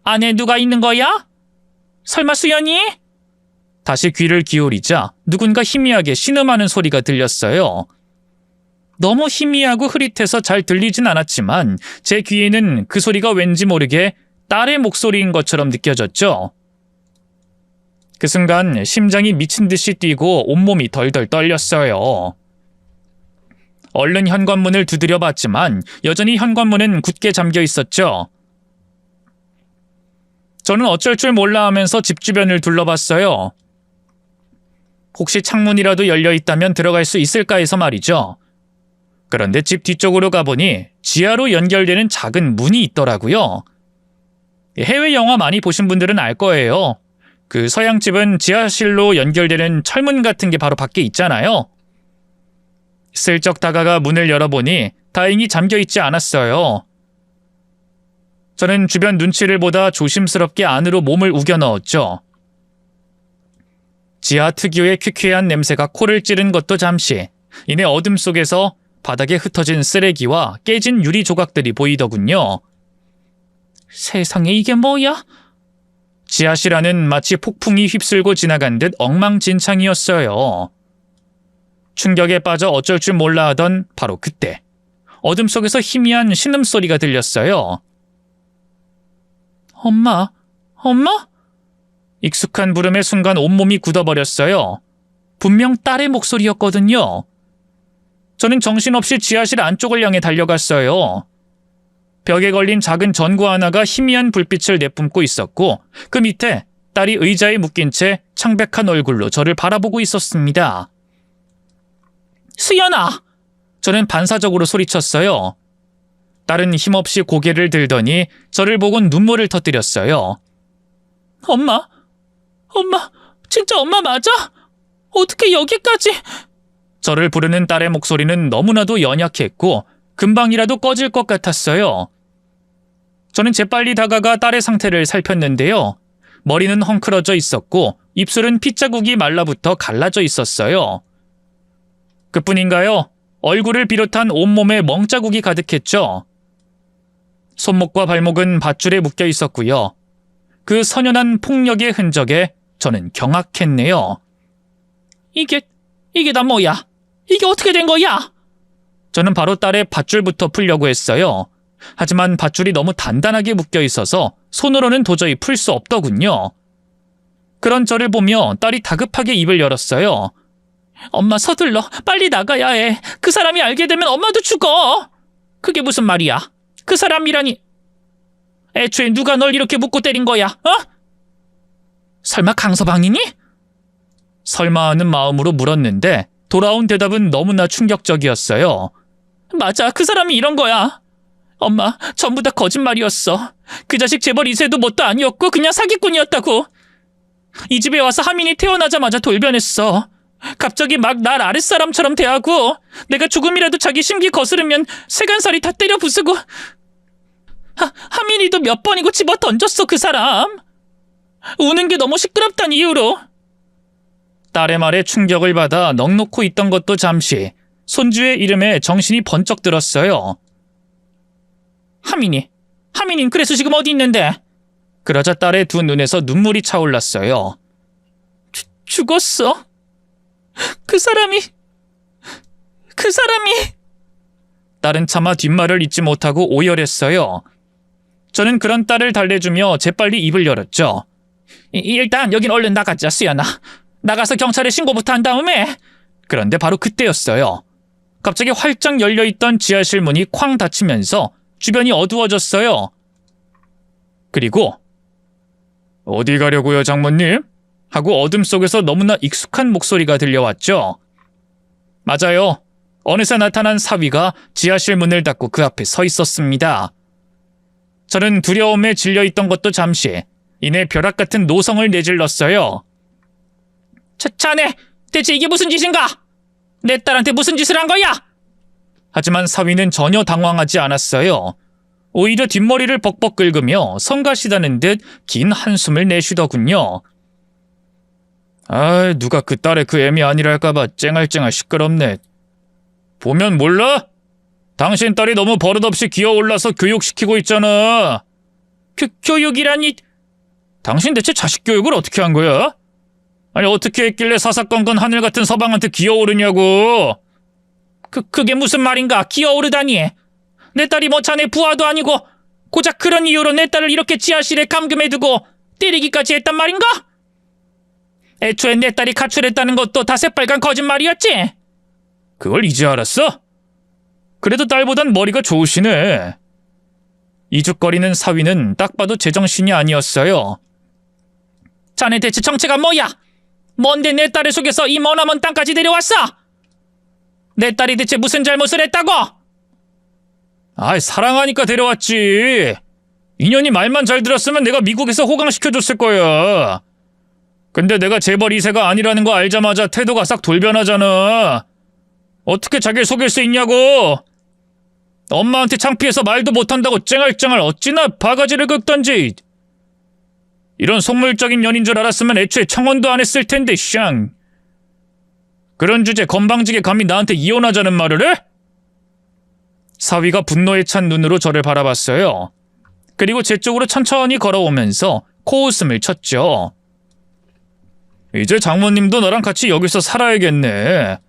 안에 누가 있는 거야? 설마 수연이? 다시 귀를 기울이자 누군가 희미하게 신음하는 소리가 들렸어요. 너무 희미하고 흐릿해서 잘 들리진 않았지만 제 귀에는 그 소리가 왠지 모르게 딸의 목소리인 것처럼 느껴졌죠. 그 순간 심장이 미친 듯이 뛰고 온몸이 덜덜 떨렸어요. 얼른 현관문을 두드려 봤지만 여전히 현관문은 굳게 잠겨 있었죠. 저는 어쩔 줄 몰라 하면서 집 주변을 둘러봤어요. 혹시 창문이라도 열려 있다면 들어갈 수 있을까 해서 말이죠. 그런데 집 뒤쪽으로 가보니 지하로 연결되는 작은 문이 있더라고요. 해외 영화 많이 보신 분들은 알 거예요. 그 서양집은 지하실로 연결되는 철문 같은 게 바로 밖에 있잖아요. 슬쩍 다가가 문을 열어보니 다행히 잠겨있지 않았어요. 저는 주변 눈치를 보다 조심스럽게 안으로 몸을 우겨 넣었죠. 지하 특유의 퀴퀴한 냄새가 코를 찌른 것도 잠시, 이내 어둠 속에서 바닥에 흩어진 쓰레기와 깨진 유리 조각들이 보이더군요. 세상에 이게 뭐야? 지하실 안은 마치 폭풍이 휩쓸고 지나간 듯 엉망진창이었어요. 충격에 빠져 어쩔 줄 몰라 하던 바로 그때 어둠 속에서 희미한 신음소리가 들렸어요. 엄마, 엄마? 익숙한 부름에 순간 온몸이 굳어버렸어요. 분명 딸의 목소리였거든요. 저는 정신없이 지하실 안쪽을 향해 달려갔어요. 벽에 걸린 작은 전구 하나가 희미한 불빛을 내뿜고 있었고 그 밑에 딸이 의자에 묶인 채 창백한 얼굴로 저를 바라보고 있었습니다. 수연아! 저는 반사적으로 소리쳤어요. 딸은 힘없이 고개를 들더니 저를 보곤 눈물을 터뜨렸어요. 엄마? 엄마? 진짜 엄마 맞아? 어떻게 여기까지? 저를 부르는 딸의 목소리는 너무나도 연약했고 금방이라도 꺼질 것 같았어요. 저는 재빨리 다가가 딸의 상태를 살폈는데요. 머리는 헝클어져 있었고 입술은 핏자국이 말라붙어 갈라져 있었어요. 그뿐인가요? 얼굴을 비롯한 온몸에 멍자국이 가득했죠. 손목과 발목은 밧줄에 묶여 있었고요. 그 선연한 폭력의 흔적에 저는 경악했네요. 이게 다 뭐야? 이게 어떻게 된 거야? 저는 바로 딸의 밧줄부터 풀려고 했어요. 하지만 밧줄이 너무 단단하게 묶여 있어서 손으로는 도저히 풀 수 없더군요. 그런 저를 보며 딸이 다급하게 입을 열었어요. 엄마 서둘러. 빨리 나가야 해. 그 사람이 알게 되면 엄마도 죽어. 그게 무슨 말이야? 그 사람이라니. 애초에 누가 널 이렇게 묶고 때린 거야? 어? 설마 강서방이니? 설마 하는 마음으로 물었는데 돌아온 대답은 너무나 충격적이었어요. 맞아, 그 사람이 이런 거야. 엄마, 전부 다 거짓말이었어. 그 자식 재벌 2세도 뭣도 아니었고 그냥 사기꾼이었다고. 이 집에 와서 하민이 태어나자마자 돌변했어. 갑자기 막 날 아랫사람처럼 대하고 내가 조금이라도 자기 심기 거스르면 세간살이 다 때려 부수고 하민이도 몇 번이고 집어 던졌어. 그 사람. 우는 게 너무 시끄럽단 이유로. 딸의 말에 충격을 받아 넋놓고 있던 것도 잠시 손주의 이름에 정신이 번쩍 들었어요. 하민인 그래서 지금 어디 있는데? 그러자 딸의 두 눈에서 눈물이 차올랐어요. 죽었어. 그 사람이. 딸은 차마 뒷말을 잇지 못하고 오열했어요. 저는 그런 딸을 달래주며 재빨리 입을 열었죠. 일단 여긴 얼른 나가자, 수연아. 나가서 경찰에 신고부터 한 다음에. 그런데 바로 그때였어요. 갑자기 활짝 열려있던 지하실 문이 쾅 닫히면서 주변이 어두워졌어요. 그리고 어디 가려고요, 장모님? 하고 어둠 속에서 너무나 익숙한 목소리가 들려왔죠. 맞아요. 어느새 나타난 사위가 지하실 문을 닫고 그 앞에 서 있었습니다. 저는 두려움에 질려있던 것도 잠시 이내 벼락 같은 노성을 내질렀어요. 자네, 대체 이게 무슨 짓인가? 내 딸한테 무슨 짓을 한 거야? 하지만 사위는 전혀 당황하지 않았어요. 오히려 뒷머리를 벅벅 긁으며 성가시다는 듯 긴 한숨을 내쉬더군요. 아, 누가 그 딸의 그 애미 아니랄까봐 쨍알쨍알 시끄럽네. 보면 몰라? 당신 딸이 너무 버릇없이 기어올라서 교육시키고 있잖아. 교육이라니? 당신 대체 자식 교육을 어떻게 한 거야? 아니, 어떻게 했길래 사사건건 하늘 같은 서방한테 기어오르냐고. 그게 무슨 말인가? 기어오르다니. 내 딸이 뭐 자네 부하도 아니고 고작 그런 이유로 내 딸을 이렇게 지하실에 감금해두고 때리기까지 했단 말인가? 애초에 내 딸이 가출했다는 것도 다 새빨간 거짓말이었지? 그걸 이제 알았어? 그래도 딸보단 머리가 좋으시네. 이죽거리는 사위는 딱 봐도 제정신이 아니었어요. 자네 대체 정체가 뭐야? 뭔데 내 딸을 속여서 이 머나먼 땅까지 데려왔어? 내 딸이 대체 무슨 잘못을 했다고? 아이, 사랑하니까 데려왔지. 인연이 말만 잘 들었으면 내가 미국에서 호강시켜줬을 거야. 근데 내가 재벌 2세가 아니라는 거 알자마자 태도가 싹 돌변하잖아. 어떻게 자기를 속일 수 있냐고. 엄마한테 창피해서 말도 못한다고 쨍알쨍알 어찌나 바가지를 긁던지. 이런 속물적인 연인 줄 알았으면 애초에 청혼도 안 했을 텐데 샹. 그런 주제 건방지게 감히 나한테 이혼하자는 말을 해? 사위가 분노에 찬 눈으로 저를 바라봤어요. 그리고 제 쪽으로 천천히 걸어오면서 코웃음을 쳤죠. 이제 장모님도 너랑 같이 여기서 살아야겠네.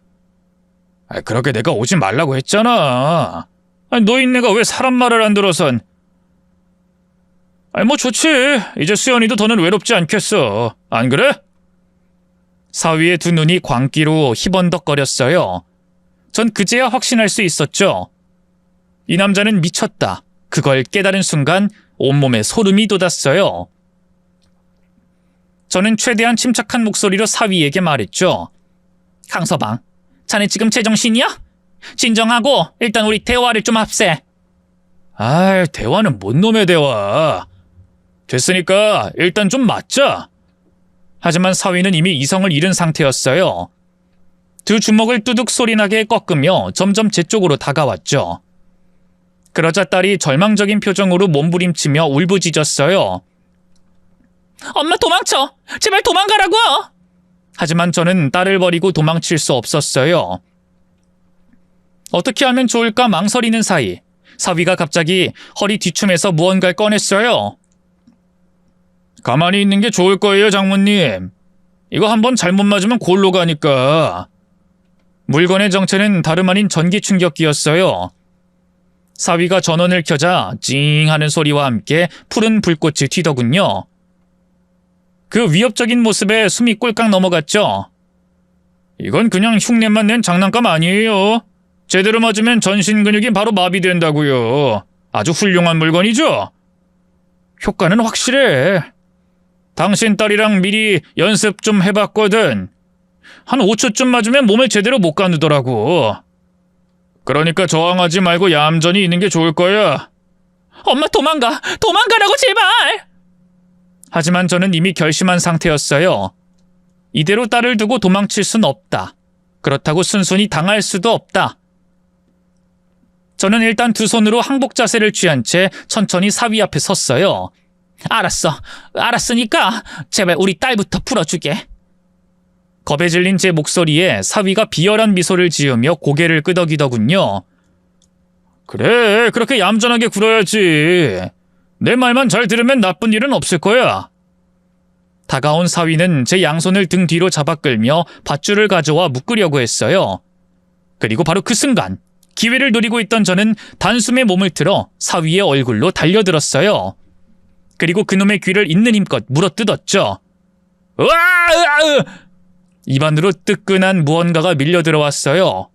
그렇게 내가 오지 말라고 했잖아. 노인네가 왜 사람 말을 안 들어선. 뭐 좋지. 이제 수연이도 더는 외롭지 않겠어. 안 그래? 사위의 두 눈이 광기로 희번덕거렸어요. 전 그제야 확신할 수 있었죠. 이 남자는 미쳤다. 그걸 깨달은 순간 온몸에 소름이 돋았어요. 저는 최대한 침착한 목소리로 사위에게 말했죠. 강서방, 자네 지금 제정신이야? 진정하고 일단 우리 대화를 좀 합세. 대화는 뭔 놈의 대화. 됐으니까 일단 좀 맞자. 하지만 사위는 이미 이성을 잃은 상태였어요. 두 주먹을 뚜둑 소리나게 꺾으며 점점 제 쪽으로 다가왔죠. 그러자 딸이 절망적인 표정으로 몸부림치며 울부짖었어요. 엄마 도망쳐! 제발 도망가라고! 하지만 저는 딸을 버리고 도망칠 수 없었어요. 어떻게 하면 좋을까 망설이는 사이 사위가 갑자기 허리 뒤춤에서 무언가를 꺼냈어요. 가만히 있는 게 좋을 거예요, 장모님. 이거 한번 잘못 맞으면 골로 가니까. 물건의 정체는 다름 아닌 전기 충격기였어요. 사위가 전원을 켜자 징 하는 소리와 함께 푸른 불꽃이 튀더군요. 그 위협적인 모습에 숨이 꼴깍 넘어갔죠. 이건 그냥 흉내만 낸 장난감 아니에요. 제대로 맞으면 전신 근육이 바로 마비된다고요. 아주 훌륭한 물건이죠? 효과는 확실해. 당신 딸이랑 미리 연습 좀 해봤거든. 한 5초쯤 맞으면 몸을 제대로 못 가누더라고. 그러니까 저항하지 말고 얌전히 있는 게 좋을 거야. 엄마 도망가! 도망가라고 제발! 하지만 저는 이미 결심한 상태였어요. 이대로 딸을 두고 도망칠 순 없다. 그렇다고 순순히 당할 수도 없다. 저는 일단 두 손으로 항복 자세를 취한 채 천천히 사위 앞에 섰어요. 알았으니까 제발 우리 딸부터 풀어주게. 겁에 질린 제 목소리에 사위가 비열한 미소를 지으며 고개를 끄덕이더군요. 그래, 그렇게 얌전하게 굴어야지. 내 말만 잘 들으면 나쁜 일은 없을 거야. 다가온 사위는 제 양손을 등 뒤로 잡아 끌며 밧줄을 가져와 묶으려고 했어요. 그리고 바로 그 순간 기회를 노리고 있던 저는 단숨에 몸을 틀어 사위의 얼굴로 달려들었어요. 그리고 그놈의 귀를 있는 힘껏 물어뜯었죠. 으아! 입안으로 뜨끈한 무언가가 밀려 들어왔어요.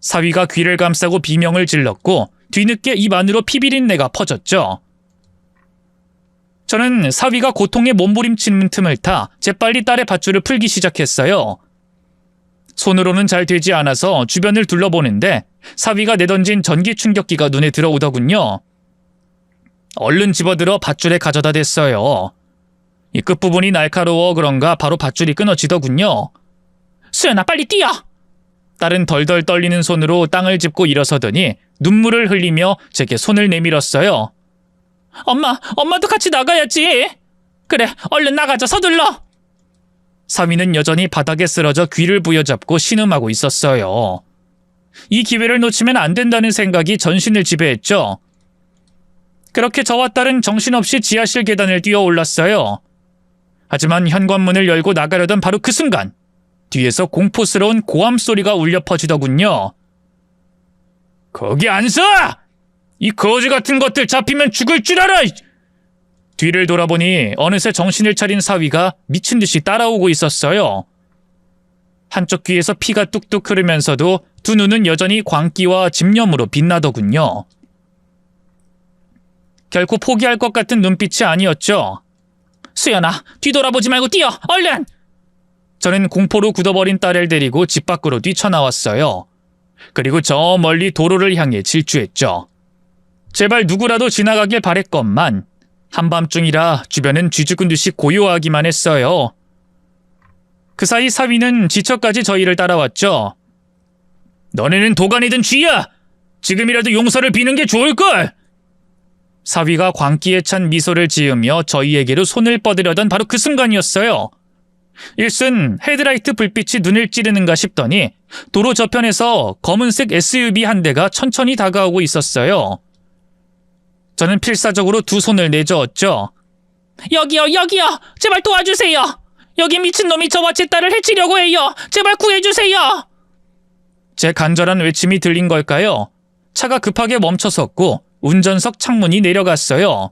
사위가 귀를 감싸고 비명을 질렀고 뒤늦게 입 안으로 피비린내가 퍼졌죠. 저는 사위가 고통에 몸부림치는 틈을 타 재빨리 딸의 밧줄을 풀기 시작했어요. 손으로는 잘 되지 않아서 주변을 둘러보는데 사위가 내던진 전기 충격기가 눈에 들어오더군요. 얼른 집어들어 밧줄에 가져다 댔어요. 이 끝부분이 날카로워 그런가 바로 밧줄이 끊어지더군요. 수연아 빨리 뛰어! 딸은 덜덜 떨리는 손으로 땅을 짚고 일어서더니 눈물을 흘리며 제게 손을 내밀었어요. 엄마도 같이 나가야지. 그래, 얼른 나가자, 서둘러. 사위는 여전히 바닥에 쓰러져 귀를 부여잡고 신음하고 있었어요. 이 기회를 놓치면 안 된다는 생각이 전신을 지배했죠. 그렇게 저와 딸은 정신없이 지하실 계단을 뛰어 올랐어요. 하지만 현관문을 열고 나가려던 바로 그 순간 뒤에서 공포스러운 고함 소리가 울려 퍼지더군요. 거기 안 서! 이 거지 같은 것들 잡히면 죽을 줄 알아! 뒤를 돌아보니 어느새 정신을 차린 사위가 미친 듯이 따라오고 있었어요. 한쪽 귀에서 피가 뚝뚝 흐르면서도 두 눈은 여전히 광기와 집념으로 빛나더군요. 결코 포기할 것 같은 눈빛이 아니었죠. 수연아, 뒤돌아보지 말고 뛰어! 얼른! 저는 공포로 굳어버린 딸을 데리고 집 밖으로 뛰쳐나왔어요. 그리고 저 멀리 도로를 향해 질주했죠. 제발 누구라도 지나가길 바랬건만 한밤중이라 주변은 쥐죽은 듯이 고요하기만 했어요. 그 사이 사위는 지쳐까지 저희를 따라왔죠. 너네는 도가니든 쥐야! 지금이라도 용서를 비는 게 좋을걸! 사위가 광기에 찬 미소를 지으며 저희에게로 손을 뻗으려던 바로 그 순간이었어요. 일순 헤드라이트 불빛이 눈을 찌르는가 싶더니 도로 저편에서 검은색 SUV 한 대가 천천히 다가오고 있었어요. 저는 필사적으로 두 손을 내저었죠. 여기요, 여기요! 제발 도와주세요! 여기 미친놈이 저와 제 딸을 해치려고 해요! 제발 구해주세요! 제 간절한 외침이 들린 걸까요? 차가 급하게 멈춰섰고 운전석 창문이 내려갔어요.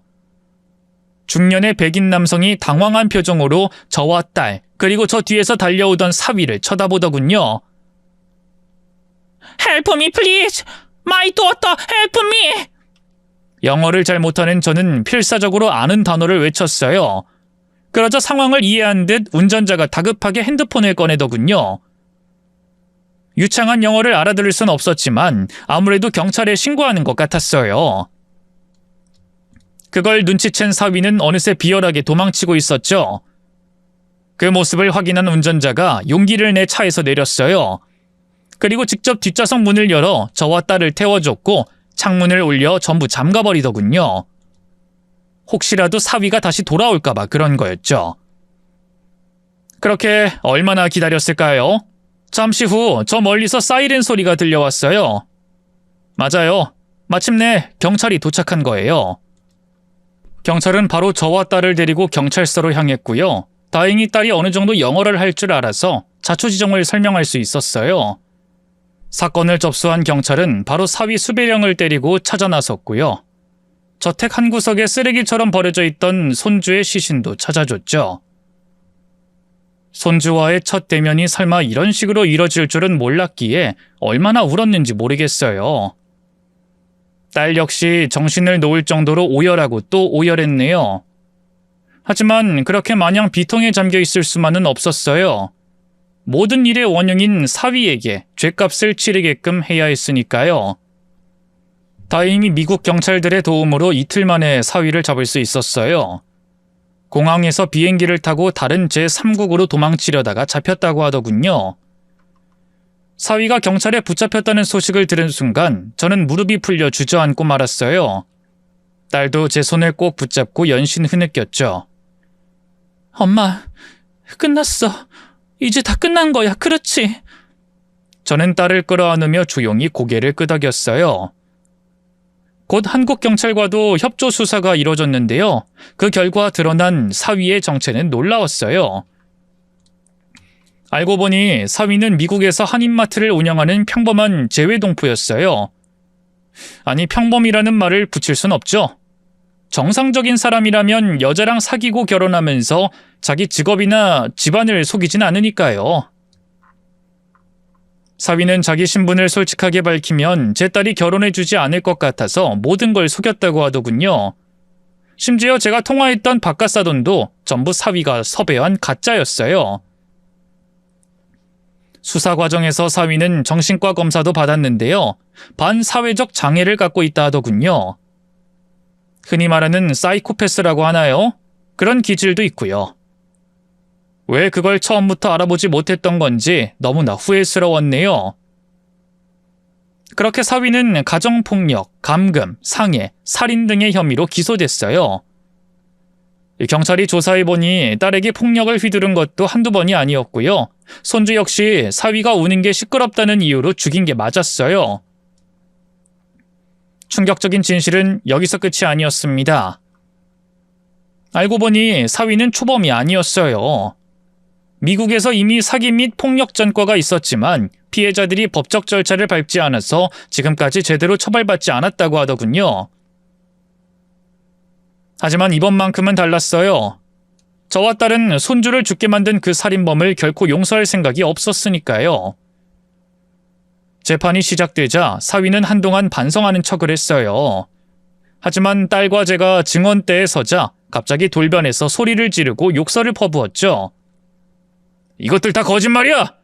중년의 백인 남성이 당황한 표정으로 저와 딸, 그리고 저 뒤에서 달려오던 사위를 쳐다보더군요. Help me, please! My daughter, help me! 영어를 잘 못하는 저는 필사적으로 아는 단어를 외쳤어요. 그러자 상황을 이해한 듯 운전자가 다급하게 핸드폰을 꺼내더군요. 유창한 영어를 알아들을 순 없었지만 아무래도 경찰에 신고하는 것 같았어요. 그걸 눈치챈 사위는 어느새 비열하게 도망치고 있었죠. 그 모습을 확인한 운전자가 용기를 내 차에서 내렸어요. 그리고 직접 뒷좌석 문을 열어 저와 딸을 태워줬고 창문을 올려 전부 잠가버리더군요. 혹시라도 사위가 다시 돌아올까봐 그런 거였죠. 그렇게 얼마나 기다렸을까요? 잠시 후 저 멀리서 사이렌 소리가 들려왔어요. 맞아요. 마침내 경찰이 도착한 거예요. 경찰은 바로 저와 딸을 데리고 경찰서로 향했고요. 다행히 딸이 어느 정도 영어를 할 줄 알아서 자초지종을 설명할 수 있었어요. 사건을 접수한 경찰은 바로 사위 수배령을 때리고 찾아 나섰고요. 저택 한 구석에 쓰레기처럼 버려져 있던 손주의 시신도 찾아줬죠. 손주와의 첫 대면이 설마 이런 식으로 이뤄질 줄은 몰랐기에 얼마나 울었는지 모르겠어요. 딸 역시 정신을 놓을 정도로 오열하고 또 오열했네요. 하지만 그렇게 마냥 비통에 잠겨 있을 수만은 없었어요. 모든 일의 원흉인 사위에게 죗값을 치르게끔 해야 했으니까요. 다행히 미국 경찰들의 도움으로 이틀 만에 사위를 잡을 수 있었어요. 공항에서 비행기를 타고 다른 제3국으로 도망치려다가 잡혔다고 하더군요. 사위가 경찰에 붙잡혔다는 소식을 들은 순간 저는 무릎이 풀려 주저앉고 말았어요. 딸도 제 손을 꼭 붙잡고 연신 흐느꼈죠. 엄마, 끝났어. 이제 다 끝난 거야. 그렇지? 저는 딸을 끌어안으며 조용히 고개를 끄덕였어요. 곧 한국 경찰과도 협조 수사가 이뤄졌는데요. 그 결과 드러난 사위의 정체는 놀라웠어요. 알고 보니 사위는 미국에서 한인마트를 운영하는 평범한 재외동포였어요. 아니, 평범이라는 말을 붙일 순 없죠. 정상적인 사람이라면 여자랑 사귀고 결혼하면서 자기 직업이나 집안을 속이진 않으니까요. 사위는 자기 신분을 솔직하게 밝히면 제 딸이 결혼해주지 않을 것 같아서 모든 걸 속였다고 하더군요. 심지어 제가 통화했던 바깥사돈도 전부 사위가 섭외한 가짜였어요. 수사 과정에서 사위는 정신과 검사도 받았는데요. 반사회적 장애를 갖고 있다 하더군요. 흔히 말하는 사이코패스라고 하나요? 그런 기질도 있고요. 왜 그걸 처음부터 알아보지 못했던 건지 너무나 후회스러웠네요. 그렇게 사위는 가정폭력, 감금, 상해, 살인 등의 혐의로 기소됐어요. 경찰이 조사해보니 딸에게 폭력을 휘두른 것도 한두 번이 아니었고요. 손주 역시 사위가 우는 게 시끄럽다는 이유로 죽인 게 맞았어요. 충격적인 진실은 여기서 끝이 아니었습니다. 알고 보니 사위는 초범이 아니었어요. 미국에서 이미 사기 및 폭력 전과가 있었지만 피해자들이 법적 절차를 밟지 않아서 지금까지 제대로 처벌받지 않았다고 하더군요. 하지만 이번만큼은 달랐어요. 저와 딸은 손주를 죽게 만든 그 살인범을 결코 용서할 생각이 없었으니까요. 재판이 시작되자 사위는 한동안 반성하는 척을 했어요. 하지만 딸과 제가 증언대에 서자 갑자기 돌변해서 소리를 지르고 욕설을 퍼부었죠. 이것들 다 거짓말이야!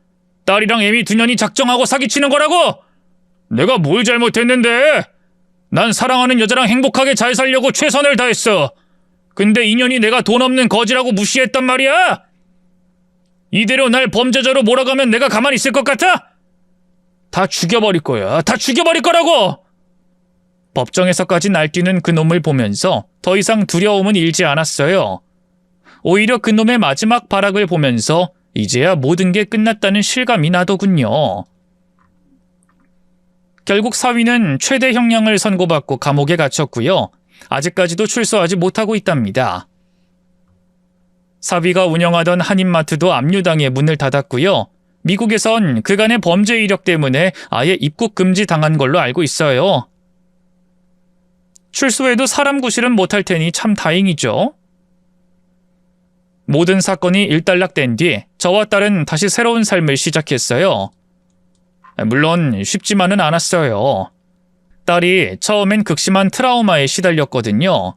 딸이랑 애미 두 년이 작정하고 사기치는 거라고! 내가 뭘 잘못했는데? 난 사랑하는 여자랑 행복하게 잘 살려고 최선을 다했어. 근데 인연이 내가 돈 없는 거지라고 무시했단 말이야? 이대로 날 범죄자로 몰아가면 내가 가만히 있을 것 같아? 다 죽여버릴 거야. 다 죽여버릴 거라고! 법정에서까지 날뛰는 그놈을 보면서 더 이상 두려움은 일지 않았어요. 오히려 그놈의 마지막 발악을 보면서 이제야 모든 게 끝났다는 실감이 나더군요. 결국 사위는 최대 형량을 선고받고 감옥에 갇혔고요. 아직까지도 출소하지 못하고 있답니다. 사위가 운영하던 한인마트도 압류당해 문을 닫았고요. 미국에선 그간의 범죄 이력 때문에 아예 입국 금지 당한 걸로 알고 있어요. 출소해도 사람 구실은 못할 테니 참 다행이죠. 모든 사건이 일단락된 뒤 저와 딸은 다시 새로운 삶을 시작했어요. 물론 쉽지만은 않았어요. 딸이 처음엔 극심한 트라우마에 시달렸거든요.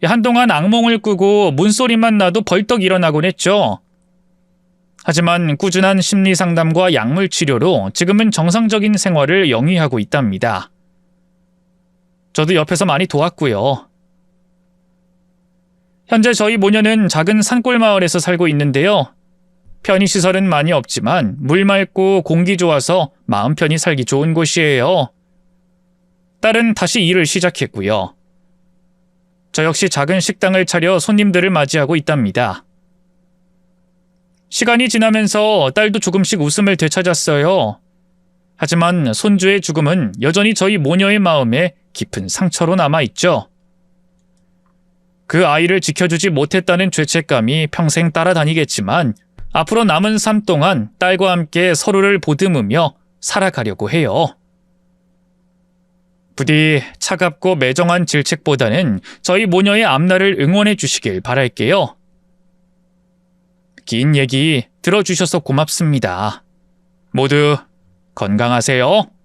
한동안 악몽을 꾸고 문소리만 나도 벌떡 일어나곤 했죠. 하지만 꾸준한 심리 상담과 약물 치료로 지금은 정상적인 생활을 영위하고 있답니다. 저도 옆에서 많이 도왔고요. 현재 저희 모녀는 작은 산골 마을에서 살고 있는데요. 편의시설은 많이 없지만 물 맑고 공기 좋아서 마음 편히 살기 좋은 곳이에요. 딸은 다시 일을 시작했고요. 저 역시 작은 식당을 차려 손님들을 맞이하고 있답니다. 시간이 지나면서 딸도 조금씩 웃음을 되찾았어요. 하지만 손주의 죽음은 여전히 저희 모녀의 마음에 깊은 상처로 남아있죠. 그 아이를 지켜주지 못했다는 죄책감이 평생 따라다니겠지만 앞으로 남은 삶 동안 딸과 함께 서로를 보듬으며 살아가려고 해요. 부디 차갑고 매정한 질책보다는 저희 모녀의 앞날을 응원해 주시길 바랄게요. 긴 얘기 들어주셔서 고맙습니다. 모두 건강하세요.